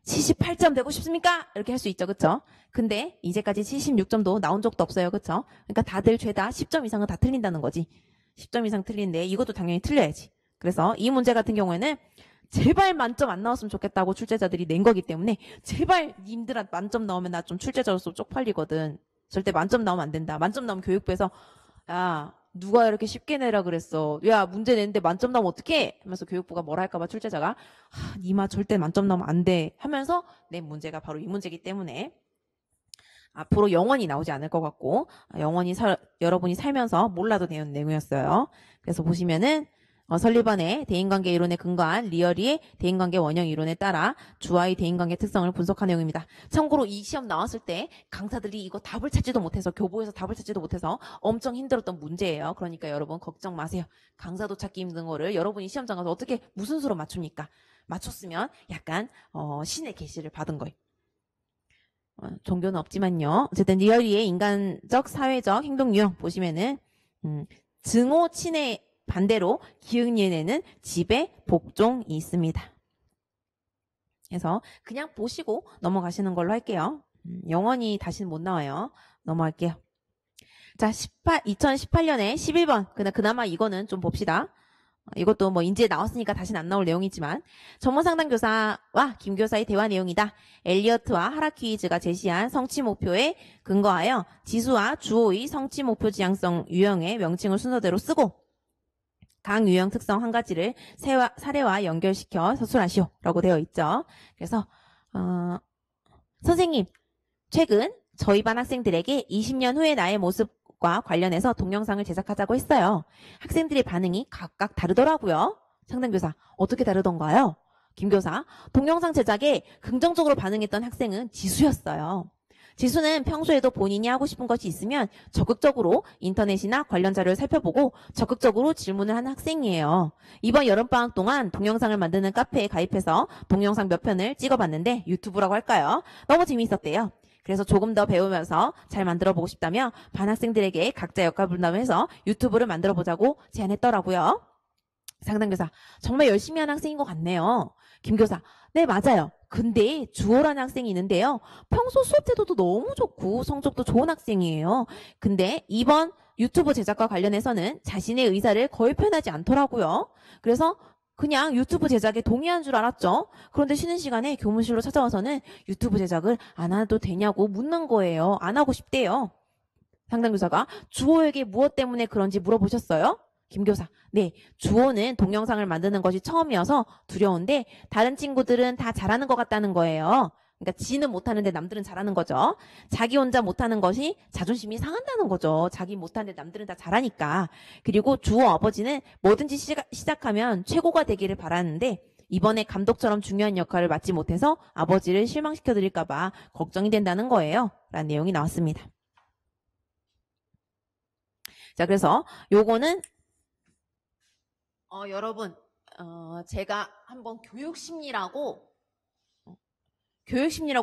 78점 되고 싶습니까? 이렇게 할 수 있죠. 그쵸? 근데 이제까지 76점도 나온 적도 없어요. 그쵸? 그러니까 다들 죄다 10점 이상은 다 틀린다는 거지. 10점 이상 틀리는데 이것도 당연히 틀려야지. 그래서 이 문제 같은 경우에는 제발 만점 안 나왔으면 좋겠다고 출제자들이 낸 거기 때문에 제발 님들한테 만점 나오면 나 좀 출제자로서 쪽팔리거든. 절대 만점 나오면 안 된다. 만점 나오면 교육부에서 야 누가 이렇게 쉽게 내라 그랬어. 야 문제 냈는데 만점 나오면 어떡해? 하면서 교육부가 뭐라 할까 봐 출제자가 니마 절대 만점 나오면 안 돼 하면서 낸 문제가 바로 이 문제이기 때문에 앞으로 영원히 나오지 않을 것 같고 영원히 여러분이 살면서 몰라도 되는 내용이었어요. 그래서 보시면은 설리번의 대인관계 이론에 근거한 리어리의 대인관계 원형 이론에 따라 주와의 대인관계 특성을 분석한 내용입니다. 참고로 이 시험 나왔을 때 강사들이 이거 답을 찾지도 못해서 교보에서 답을 찾지도 못해서 엄청 힘들었던 문제예요. 그러니까 여러분 걱정 마세요. 강사도 찾기 힘든 거를 여러분이 시험장 가서 어떻게 무슨 수로 맞춥니까? 맞췄으면 약간 신의 계시를 받은 거예요. 종교는 없지만요. 어쨌든 리어리의 인간적 사회적 행동 유형 보시면은 증오 친의 반대로 기흥예에는 지배 복종이 있습니다. 그래서 그냥 보시고 넘어가시는 걸로 할게요. 영원히 다시는 못 나와요. 넘어갈게요. 자, 2018년에 11번. 그나마 이거는 좀 봅시다. 이것도 뭐 인지에 나왔으니까 다시는 안 나올 내용이지만 전문상담교사와 김교사의 대화 내용이다. 엘리어트와 하라퀴즈가 제시한 성취 목표에 근거하여 지수와 주어의 성취 목표 지향성 유형의 명칭을 순서대로 쓰고 각 유형 특성 한 가지를 사례와 연결시켜 서술하시오 라고 되어 있죠. 그래서 선생님 최근 저희 반 학생들에게 20년 후의 나의 모습과 관련해서 동영상을 제작하자고 했어요. 학생들의 반응이 각각 다르더라고요. 상담교사 어떻게 다르던가요? 김교사 동영상 제작에 긍정적으로 반응했던 학생은 지수였어요. 지수는 평소에도 본인이 하고 싶은 것이 있으면 적극적으로 인터넷이나 관련 자료를 살펴보고 적극적으로 질문을 하는 학생이에요. 이번 여름방학 동안 동영상을 만드는 카페에 가입해서 동영상 몇 편을 찍어봤는데 유튜브라고 할까요? 너무 재미있었대요. 그래서 조금 더 배우면서 잘 만들어보고 싶다며 반 학생들에게 각자 역할 분담을 해서 유튜브를 만들어보자고 제안했더라고요. 상담교사 정말 열심히 한 학생인 것 같네요. 김교사 네 맞아요. 근데 주호라는 학생이 있는데요. 평소 수업 태도도 너무 좋고 성적도 좋은 학생이에요. 근데 이번 유튜브 제작과 관련해서는 자신의 의사를 거의 표현하지 않더라고요. 그래서 그냥 유튜브 제작에 동의한 줄 알았죠. 그런데 쉬는 시간에 교무실로 찾아와서는 유튜브 제작을 안 해도 되냐고 묻는 거예요. 안 하고 싶대요. 상담교사가 주호에게 무엇 때문에 그런지 물어보셨어요? 김교사 네, 주호는 동영상을 만드는 것이 처음이어서 두려운데 다른 친구들은 다 잘하는 것 같다는 거예요. 그러니까 지는 못하는데 남들은 잘하는 거죠. 자기 혼자 못하는 것이 자존심이 상한다는 거죠. 자기 못하는데 남들은 다 잘하니까. 그리고 주호 아버지는 뭐든지 시작하면 최고가 되기를 바라는데 이번에 감독처럼 중요한 역할을 맡지 못해서 아버지를 실망시켜드릴까 봐 걱정이 된다는 거예요. 라는 내용이 나왔습니다. 자, 그래서 요거는 여러분 제가 한번 교육심리라고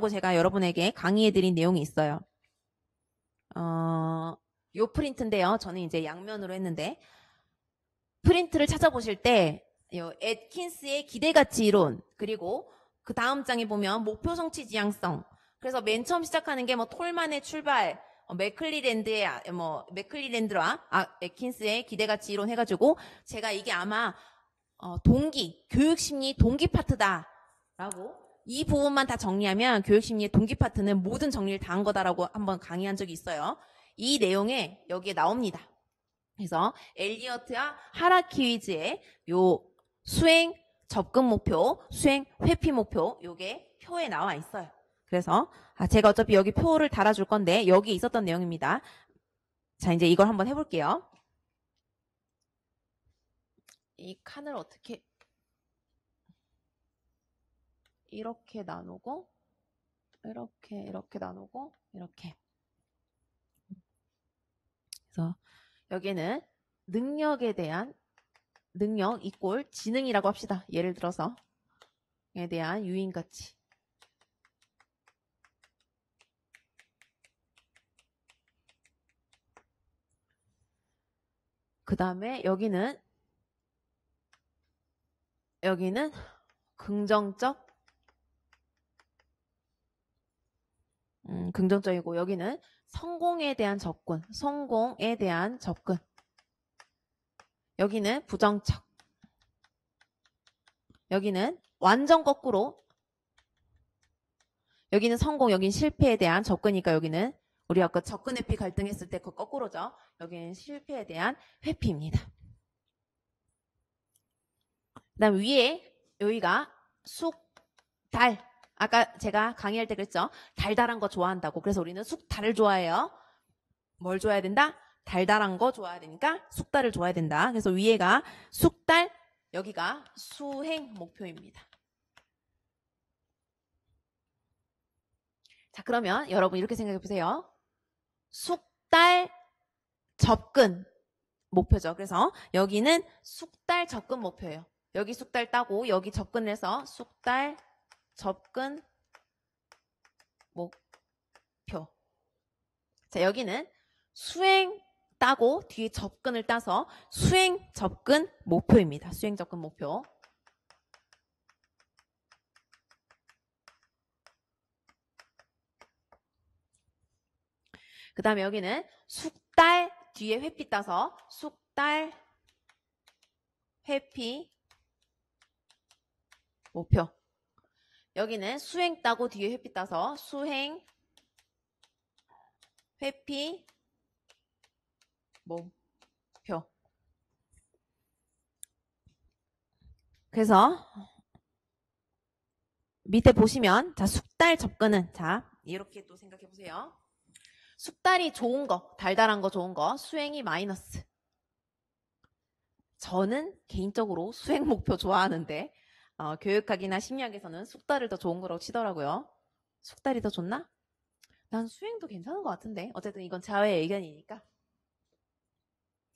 제가 여러분에게 강의해드린 내용이 있어요. 요 프린트인데요. 저는 이제 양면으로 했는데 프린트를 찾아보실 때 애킨스의 기대가치 이론 그리고 그 다음 장에 보면 목표 성취 지향성 그래서 맨 처음 시작하는 게 뭐 톨만의 출발 맥클리랜드와 애킨스의 기대가치 이론 해가지고 제가 이게 아마 교육심리 동기 파트다라고 이 부분만 다 정리하면 교육심리의 동기 파트는 모든 정리를 다 한 거다라고 한번 강의한 적이 있어요. 이 내용에 여기에 나옵니다. 그래서 엘리어트와 하라키위즈의 요 수행 접근 목표, 수행 회피 목표 요게 표에 나와 있어요. 그래서 제가 어차피 여기 표를 달아줄 건데 여기 있었던 내용입니다. 자, 이제 이걸 한번 해볼게요. 이 칸을 어떻게 이렇게 나누고 이렇게 나누고 이렇게 그래서 여기는 능력에 대한 능력 이꼴 지능이라고 합시다. 예를 들어서 에 대한 유인가치 그 다음에 여기는 긍정적이고 여기는 성공에 대한 접근 여기는 부정적 여기는 완전 거꾸로 여기는 성공 여기는 실패에 대한 접근이니까 여기는 우리 아까 접근 회피 갈등했을 때 그 거꾸로죠. 여기는 실패에 대한 회피입니다. 그 다음 위에 여기가 달 아까 제가 강의할 때 그랬죠. 달달한 거 좋아한다고. 그래서 우리는 쑥달을 좋아해요. 뭘 좋아해야 된다? 달달한 거 좋아해야 되니까 쑥달을 좋아해야 된다. 그래서 위에가 쑥달, 여기가 수행 목표입니다. 자, 그러면 여러분 이렇게 생각해 보세요. 쑥달 접근 목표죠. 그래서 여기는 쑥달 접근 목표예요. 여기 쑥달 따고 여기 접근을 해서 쑥달 접근 목표. 자, 여기는 수행 따고 뒤에 접근을 따서 수행 접근 목표입니다. 수행 접근 목표. 그 다음에 여기는 쑥달 뒤에 회피 따서 쑥달 회피 목표. 여기는 수행 따고 뒤에 회피 따서 수행 회피 목표. 그래서 밑에 보시면 자 쑥달 접근은 자 이렇게 또 생각해 보세요. 쑥달이 좋은 거, 달달한 거 좋은 거, 수행이 마이너스. 저는 개인적으로 수행 목표 좋아하는데 교육학이나 심리학에서는 쑥달을 더 좋은 거라고 치더라고요. 쑥달이 더 좋나? 난 수행도 괜찮은 것 같은데. 어쨌든 이건 자아의 의견이니까.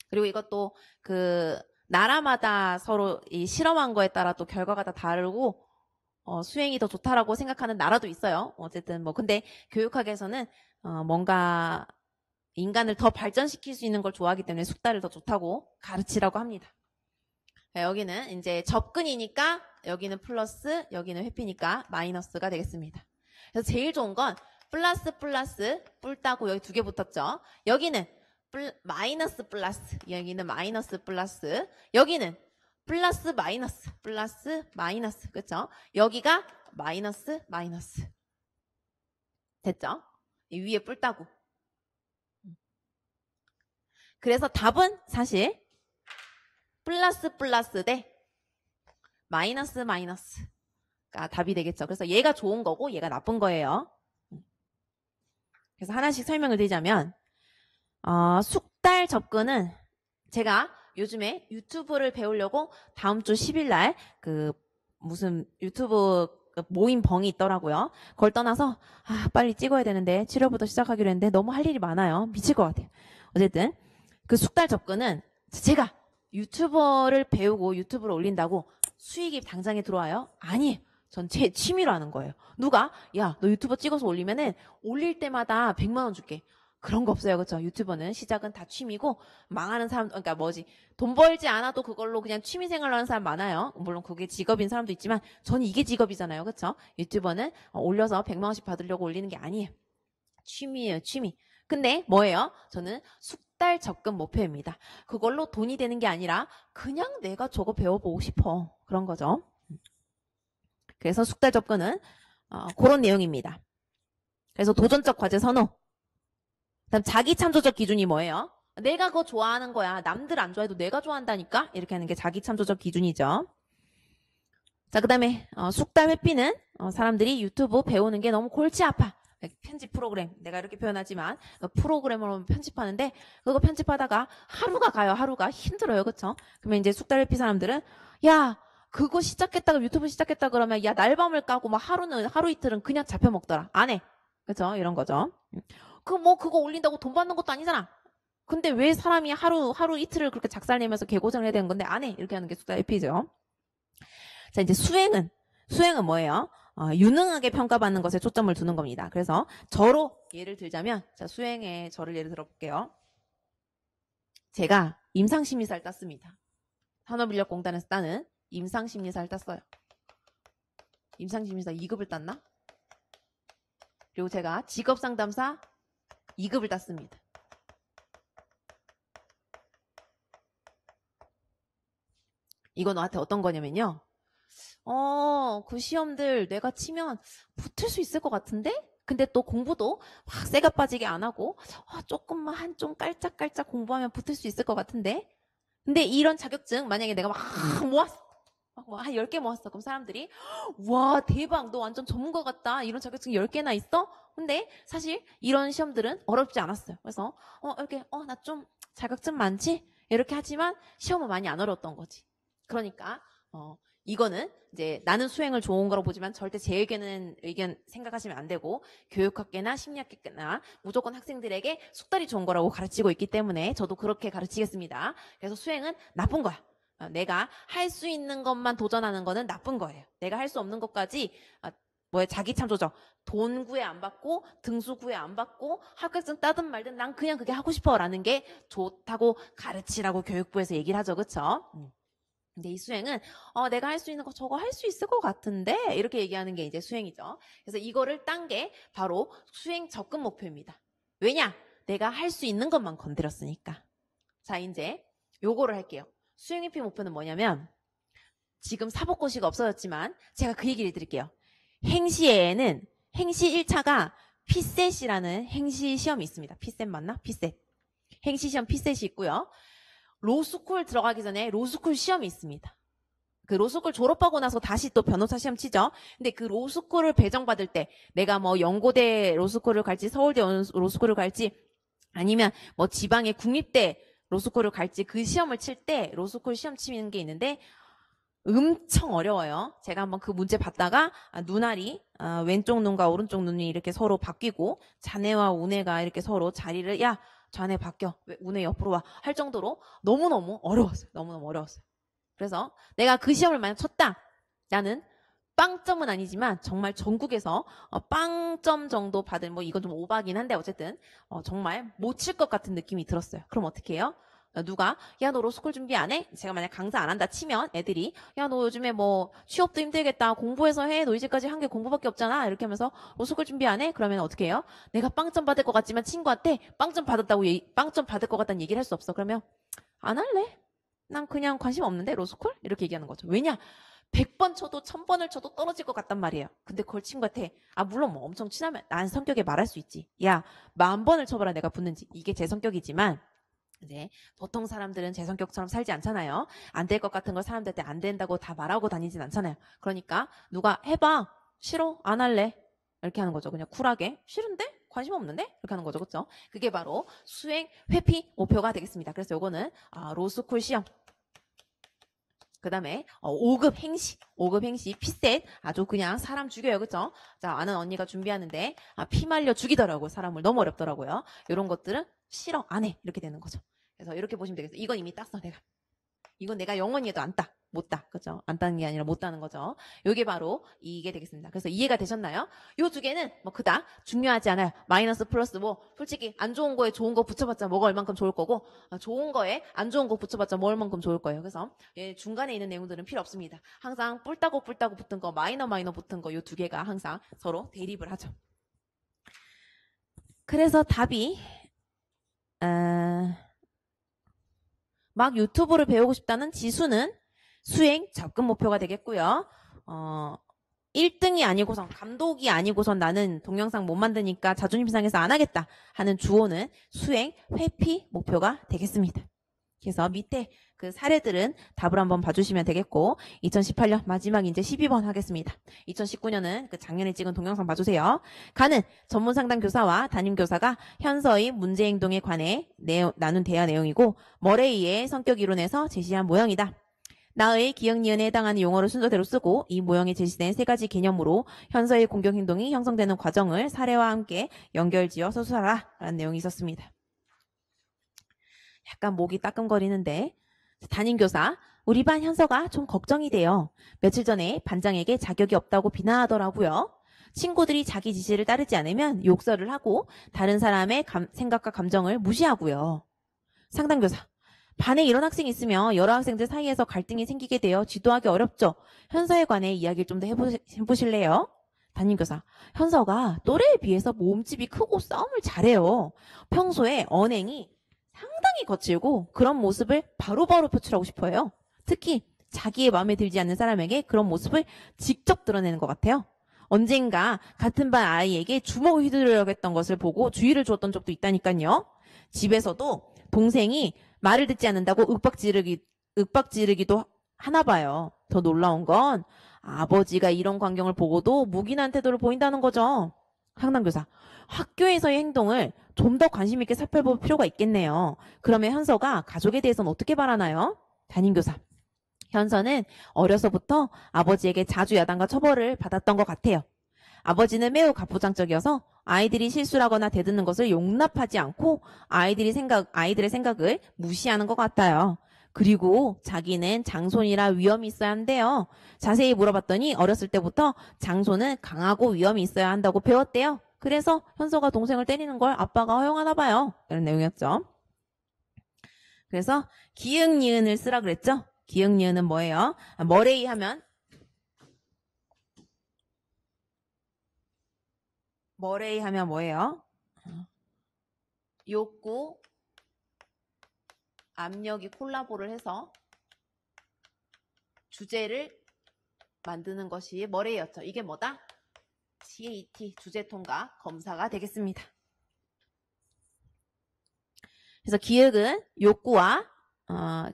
그리고 이것도 그 나라마다 서로 이 실험한 거에 따라 또 결과가 다 다르고 수행이 더 좋다라고 생각하는 나라도 있어요. 어쨌든 뭐 근데 교육학에서는 뭔가 인간을 더 발전시킬 수 있는 걸 좋아하기 때문에 쑥달을 더 좋다고 가르치라고 합니다. 여기는 이제 접근이니까 여기는 플러스, 여기는 회피니까 마이너스가 되겠습니다. 그래서 제일 좋은 건 플러스 플러스 뿔 따고 여기 두 개 붙었죠. 여기는 마이너스 플러스, 여기는 마이너스 플러스, 여기는 플러스 마이너스, 플러스 마이너스, 그렇죠? 여기가 마이너스 마이너스. 됐죠? 이 위에 뿔 따고. 그래서 답은 사실 플러스 플러스 대 마이너스 마이너스가 답이 되겠죠. 그래서 얘가 좋은 거고 얘가 나쁜 거예요. 그래서 하나씩 설명을 드리자면 쑥달 접근은 제가 요즘에 유튜브를 배우려고 다음 주 10일 날 그 무슨 유튜브 모임 벙이 있더라고요. 그걸 떠나서 빨리 찍어야 되는데 7월부터 시작하기로 했는데 너무 할 일이 많아요. 미칠 것 같아요. 어쨌든 그 쑥달 접근은 제가 유튜버를 배우고 유튜브를 올린다고 수익이 당장에 들어와요? 아니에요. 전 제 취미로 하는 거예요. 누가 야 너 유튜버 찍어서 올리면은 올릴 때마다 100만 원 줄게. 그런 거 없어요. 그렇죠? 유튜버는 시작은 다 취미고 망하는 사람 그러니까 뭐지 돈 벌지 않아도 그걸로 그냥 취미 생활로 하는 사람 많아요. 물론 그게 직업인 사람도 있지만 저는 이게 직업이잖아요. 그렇죠? 유튜버는 올려서 100만 원씩 받으려고 올리는 게 아니에요. 취미예요. 취미. 근데 뭐예요? 저는 쑥달 접근 목표입니다. 그걸로 돈이 되는 게 아니라 그냥 내가 저거 배워보고 싶어. 그런 거죠. 그래서 쑥달 접근은 그런 내용입니다. 그래서 도전적 과제 선호. 그다음 자기 참조적 기준이 뭐예요? 내가 그거 좋아하는 거야. 남들 안 좋아해도 내가 좋아한다니까? 이렇게 하는 게 자기 참조적 기준이죠. 자, 그 다음에 쑥달 회피는 사람들이 유튜브 배우는 게 너무 골치 아파. 편집 프로그램 내가 이렇게 표현하지만 프로그램으로 편집하는데 그거 편집하다가 하루가 가요. 하루가 힘들어요. 그렇죠? 그러면 이제 쑥달 회피 사람들은 야 그거 시작했다가 유튜브 시작했다 그러면 야 날밤을 까고 막 하루 이틀은 그냥 잡혀 먹더라. 안 해. 그렇죠? 이런 거죠. 그거 올린다고 돈 받는 것도 아니잖아. 근데 왜 사람이 하루 이틀을 그렇게 작살내면서 개고생을 해야 되는 건데 안 해. 이렇게 하는 게 쑥달 회피죠. 자, 이제 수행은 뭐예요? 유능하게 평가받는 것에 초점을 두는 겁니다. 그래서 저로 예를 들자면 자, 수행의 저를 예를 들어볼게요. 제가 임상심리사를 땄습니다. 산업인력공단에서 따는 임상심리사를 땄어요. 임상심리사 2급을 땄나? 그리고 제가 직업상담사 2급을 땄습니다. 이건 너한테 어떤 거냐면요. 그 시험들 내가 치면 붙을 수 있을 것 같은데? 근데 또 공부도 막 새가 빠지게 안 하고 조금만 좀 깔짝깔짝 공부하면 붙을 수 있을 것 같은데? 근데 이런 자격증 만약에 내가 막 모았어. 한 10개 모았어. 그럼 사람들이 와 대박 너 완전 전문가 같다. 이런 자격증 10개나 있어? 근데 사실 이런 시험들은 어렵지 않았어요. 그래서 이렇게 나 좀 자격증 많지? 이렇게 하지만 시험은 많이 안 어려웠던 거지. 그러니까 이거는 이제 나는 수행을 좋은 거라고 보지만 절대 제 의견 생각하시면 안 되고 교육학계나 심리학계나 무조건 학생들에게 숙달이 좋은 거라고 가르치고 있기 때문에 저도 그렇게 가르치겠습니다. 그래서 수행은 나쁜 거야. 내가 할 수 있는 것만 도전하는 거는 나쁜 거예요. 내가 할 수 없는 것까지 자기 참조죠. 돈 구애 안 받고 등수 구애 안 받고 합격증 따든 말든 난 그냥 그게 하고 싶어라는 게 좋다고 가르치라고 교육부에서 얘기를 하죠. 그렇죠? 근데 이 수행은 내가 할 수 있는 거 저거 할 수 있을 것 같은데 이렇게 얘기하는 게 이제 수행이죠. 그래서 이거를 딴 게 바로 수행 접근 목표입니다. 왜냐? 내가 할 수 있는 것만 건드렸으니까. 자, 이제 요거를 할게요. 수행 회피 목표는 뭐냐면 지금 사법고시가 없어졌지만 제가 그 얘기를 드릴게요. 행시에는 행시 1차가 피셋이라는 행시 시험이 있습니다. 피셋 맞나? 피셋. 행시 시험 피셋이 있고요. 로스쿨 들어가기 전에 로스쿨 시험이 있습니다. 그 로스쿨 졸업하고 나서 다시 또 변호사 시험 치죠. 근데 그 로스쿨을 배정받을 때 내가 뭐 연고대 로스쿨을 갈지 서울대 로스쿨을 갈지 아니면 뭐 지방의 국립대 로스쿨을 갈지 그 시험을 칠 때 로스쿨 시험 치는 게 있는데 엄청 어려워요. 제가 한번 그 문제 봤다가 눈알이 왼쪽 눈과 오른쪽 눈이 이렇게 서로 바뀌고 자네와 우네가 이렇게 서로 자리를 야 자네 바뀌어 왜 우네 옆으로 와 할 정도로 너무너무 어려웠어요. 너무너무 어려웠어요. 그래서 내가 그 시험을 만약 쳤다. 나는 빵점은 아니지만 정말 전국에서 빵점 정도 받은 뭐 이건 좀 오바긴 한데 어쨌든 정말 못 칠 것 같은 느낌이 들었어요. 그럼 어떻게 해요? 누가 야 너 로스쿨 준비 안 해? 제가 만약 강사 안 한다 치면 애들이 야 너 요즘에 뭐 취업도 힘들겠다 공부해서 해 너 이제까지 한 게 공부밖에 없잖아 이렇게 하면서 로스쿨 준비 안 해? 그러면 어떻게 해요? 내가 빵점 받을 것 같지만 친구한테 빵점 받았다고 빵점 받을 것 같다는 얘기를 할 수 없어. 그러면 안 할래? 난 그냥 관심 없는데 로스쿨? 이렇게 얘기하는 거죠. 왜냐? 100번 쳐도 1000번을 쳐도 떨어질 것 같단 말이에요. 근데 그걸 친구한테 물론 뭐 엄청 친하면 난 성격에 말할 수 있지. 야 10,000번을 쳐봐라 내가 붙는지. 이게 제 성격이지만 이제 보통 사람들은 제 성격처럼 살지 않잖아요. 안 될 것 같은 걸 사람들한테 안 된다고 다 말하고 다니진 않잖아요. 그러니까 누가 해봐. 싫어. 안 할래. 이렇게 하는 거죠. 그냥 쿨하게. 싫은데? 관심 없는데? 이렇게 하는 거죠. 그렇죠? 그게 바로 수행 회피 목표가 되겠습니다. 그래서 요거는 로스쿨 시험. 그 다음에 5급 행시 피셋 아주 그냥 사람 죽여요. 그쵸? 자, 아는 언니가 준비하는데 피 말려 죽이더라고요. 사람을 너무 어렵더라고요. 이런 것들은 싫어 안 해 이렇게 되는 거죠. 그래서 이렇게 보시면 되겠어요. 이건 이미 땄어 내가. 이건 내가 영원히 해도 안 따. 못 따. 그죠? 안 따는 게 아니라 못 따는 거죠. 요게 바로 이게 되겠습니다. 그래서 이해가 되셨나요? 요 두 개는 뭐 그닥 중요하지 않아요. 마이너스 플러스 뭐 솔직히 안 좋은 거에 좋은 거 붙여봤자 뭐가 얼만큼 좋을 거고 좋은 거에 안 좋은 거 붙여봤자 뭐 얼만큼 좋을 거예요. 그래서 중간에 있는 내용들은 필요 없습니다. 항상 뿔따고 붙은 거 마이너 붙은 거 요 두 개가 항상 서로 대립을 하죠. 그래서 답이 막 유튜브를 배우고 싶다는 지수는 수행 접근 목표가 되겠고요. 1등이 아니고선 감독이 아니고선 나는 동영상 못 만드니까 자존심 상해서 안 하겠다 하는 주호는 수행 회피 목표가 되겠습니다. 그래서 밑에 그 사례들은 답을 한번 봐주시면 되겠고 2018년 마지막 이제 12번 하겠습니다. 2019년은 그 작년에 찍은 동영상 봐주세요. 가는 전문 상담 교사와 담임 교사가 현서의 문제 행동에 관해 나눈 대화 내용이고 머레이의 성격 이론에서 제시한 모형이다. 나의 기억 니은에 해당하는 용어를 순서대로 쓰고 이 모형에 제시된 세 가지 개념으로 현서의 공격 행동이 형성되는 과정을 사례와 함께 연결지어 서술하라 라는 내용이 있었습니다. 약간 목이 따끔거리는데 담임교사 우리 반 현서가 좀 걱정이 돼요. 며칠 전에 반장에게 자격이 없다고 비난하더라고요. 친구들이 자기 지시를 따르지 않으면 욕설을 하고 다른 사람의 생각과 감정을 무시하고요. 상담교사 반에 이런 학생이 있으면 여러 학생들 사이에서 갈등이 생기게 되어 지도하기 어렵죠. 현서에 관해 이야기를 좀 더 해보실래요? 담임교사 현서가 또래에 비해서 몸집이 크고 싸움을 잘해요. 평소에 언행이 상당히 거칠고 그런 모습을 바로바로 표출하고 싶어요. 특히 자기의 마음에 들지 않는 사람에게 그런 모습을 직접 드러내는 것 같아요. 언젠가 같은 반 아이에게 주먹을 휘두르려고 했던 것을 보고 주의를 주었던 적도 있다니까요. 집에서도 동생이 말을 듣지 않는다고 윽박 지르기도 하나 봐요. 더 놀라운 건 아버지가 이런 광경을 보고도 묵인한 태도를 보인다는 거죠. 상담교사, 학교에서의 행동을 좀 더 관심 있게 살펴볼 필요가 있겠네요. 그러면 현서가 가족에 대해서는 어떻게 바라나요? 담임교사, 현서는 어려서부터 아버지에게 자주 야단과 처벌을 받았던 것 같아요. 아버지는 매우 가부장적이어서 아이들이 실수하거나 대드는 것을 용납하지 않고 아이들의 생각을 무시하는 것 같아요. 그리고 자기는 장손이라 위험이 있어야 한대요. 자세히 물어봤더니 어렸을 때부터 장손은 강하고 위험이 있어야 한다고 배웠대요. 그래서 현서가 동생을 때리는 걸 아빠가 허용하나 봐요. 이런 내용이었죠. 그래서 기역, 니은을 쓰라 그랬죠. 기역, 니은은 뭐예요? 머레이 하면 뭐예요? 욕구, 압력이 콜라보를 해서 주제를 만드는 것이 머레이였죠. 이게 뭐다? CAT, 주제통과 검사가 되겠습니다. 그래서 기역은 욕구와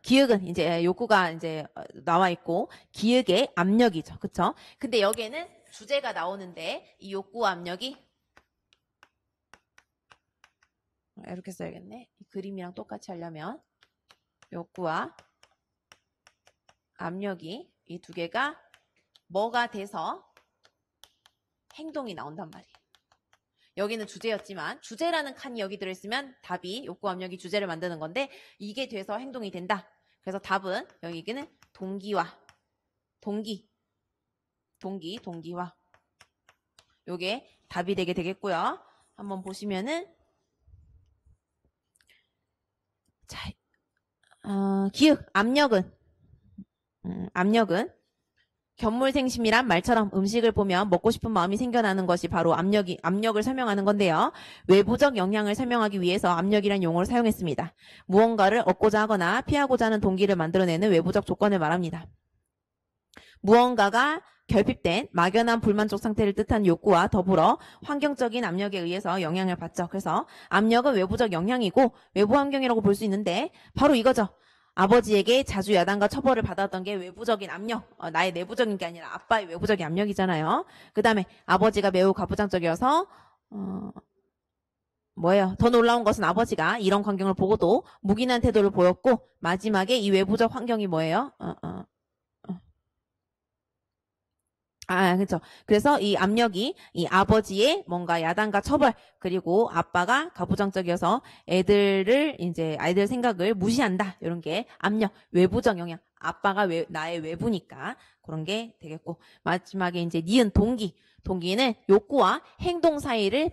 기역은 이제 욕구가 이제 나와 있고 기역의 압력이죠. 그쵸? 근데 여기에는 주제가 나오는데 이 욕구와 압력이 이렇게 써야겠네. 이 그림이랑 똑같이 하려면 욕구와 압력이 이 두 개가 뭐가 돼서 행동이 나온단 말이에요. 여기는 주제였지만 주제라는 칸이 여기 들어있으면 답이 욕구 압력이 주제를 만드는 건데 이게 돼서 행동이 된다. 그래서 답은 여기는 동기와 동기와 요게 답이 되게 되겠고요. 한번 보시면은 자, 기역 압력은 견물생심이란 말처럼 음식을 보면 먹고 싶은 마음이 생겨나는 것이 바로 압력을 설명하는 건데요. 외부적 영향을 설명하기 위해서 압력이란 용어를 사용했습니다. 무언가를 얻고자 하거나 피하고자 하는 동기를 만들어내는 외부적 조건을 말합니다. 무언가가 결핍된 막연한 불만족 상태를 뜻한 욕구와 더불어 환경적인 압력에 의해서 영향을 받죠. 그래서 압력은 외부적 영향이고 외부 환경이라고 볼 수 있는데 바로 이거죠. 아버지에게 자주 야단과 처벌을 받았던 게 외부적인 압력, 나의 내부적인 게 아니라 아빠의 외부적인 압력이잖아요. 그 다음에 아버지가 매우 가부장적이어서 더 놀라운 것은 아버지가 이런 광경을 보고도 묵인한 태도를 보였고 마지막에 이 외부적 환경이 뭐예요? 그렇죠. 그래서 이 압력이 이 아버지의 뭔가 야단과 처벌 그리고 아빠가 가부장적이어서 아이들 생각을 무시한다. 이런 게 압력, 외부적 영향. 아빠가 나의 외부니까 그런 게 되겠고 마지막에 이제 니은 동기는 욕구와 행동 사이를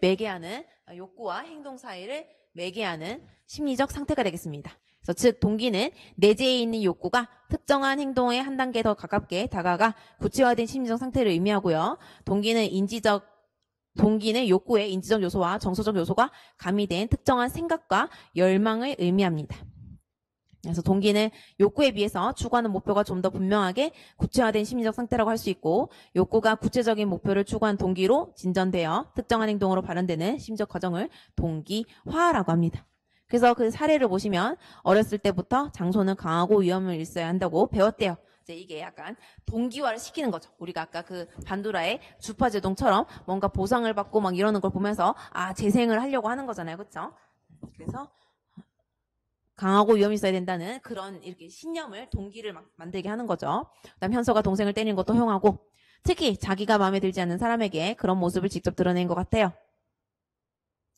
매개하는 심리적 상태가 되겠습니다. 그래서 즉 동기는 내재해 있는 욕구가 특정한 행동에 한 단계 더 가깝게 다가가 구체화된 심리적 상태를 의미하고요. 동기는 욕구의 인지적 요소와 정서적 요소가 가미된 특정한 생각과 열망을 의미합니다. 그래서 동기는 욕구에 비해서 추구하는 목표가 좀 더 분명하게 구체화된 심리적 상태라고 할 수 있고 욕구가 구체적인 목표를 추구한 동기로 진전되어 특정한 행동으로 발현되는 심리적 과정을 동기화라고 합니다. 그래서 그 사례를 보시면 어렸을 때부터 장소는 강하고 위험을 일어야 한다고 배웠대요. 이제 이게 약간 동기화를 시키는 거죠. 우리가 아까 그 반도라의 주파제동처럼 뭔가 보상을 받고 막 이러는 걸 보면서 재생을 하려고 하는 거잖아요. 그렇죠? 그래서 강하고 위험이 있어야 된다는 그런 이렇게 신념을 동기를 만들게 하는 거죠. 그다음 현서가 동생을 때리는 것도 허용하고 특히 자기가 마음에 들지 않는 사람에게 그런 모습을 직접 드러낸 것 같아요.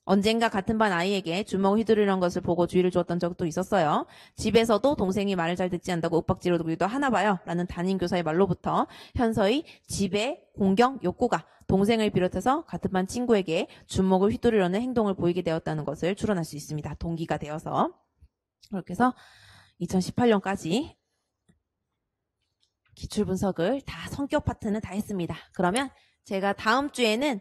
언젠가 같은 반 아이에게 주먹을 휘두르는 것을 보고 주의를 주었던 적도 있었어요. 집에서도 동생이 말을 잘 듣지 않다고 윽박지르기도 하나 봐요. 라는 담임교사의 말로부터 현서의 집의 공격 욕구가 동생을 비롯해서 같은 반 친구에게 주먹을 휘두르려는 행동을 보이게 되었다는 것을 추론할 수 있습니다. 동기가 되어서. 그렇게 해서 2018년까지 기출분석을 다 성격 파트는 다 했습니다. 그러면 제가 다음 주에는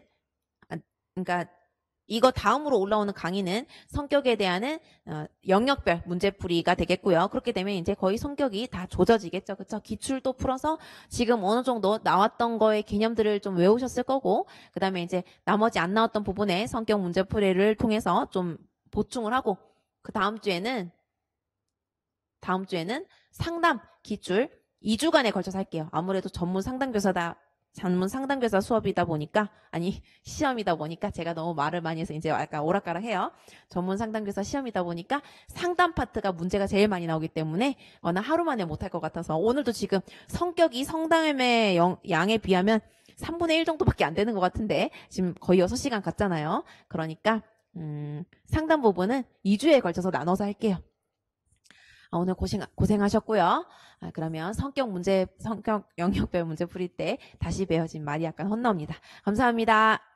이거 다음으로 올라오는 강의는 성격에 대한 영역별 문제풀이가 되겠고요. 그렇게 되면 이제 거의 성격이 다 조져지겠죠. 그렇죠? 기출도 풀어서 지금 어느 정도 나왔던 거의 개념들을 좀 외우셨을 거고 그다음에 이제 나머지 안 나왔던 부분에 성격 문제풀이를 통해서 좀 보충을 하고 그 다음 주에는 상담 기출 2주간에 걸쳐서 할게요. 아무래도 전문 상담교사 수업이다 보니까, 아니, 시험이다 보니까 제가 너무 말을 많이 해서 이제 약간 오락가락해요. 전문 상담교사 시험이다 보니까 상담 파트가 문제가 제일 많이 나오기 때문에 나 하루 만에 못할 것 같아서 오늘도 지금 성격이 성담의 양에 비하면 3분의 1 정도밖에 안 되는 것 같은데 지금 거의 6시간 갔잖아요. 그러니까 상담 부분은 2주에 걸쳐서 나눠서 할게요. 오늘 고생하셨고요. 그러면 성격 영역별 문제 풀일 때 다시 배워진 말이 약간 혼나옵니다. 감사합니다.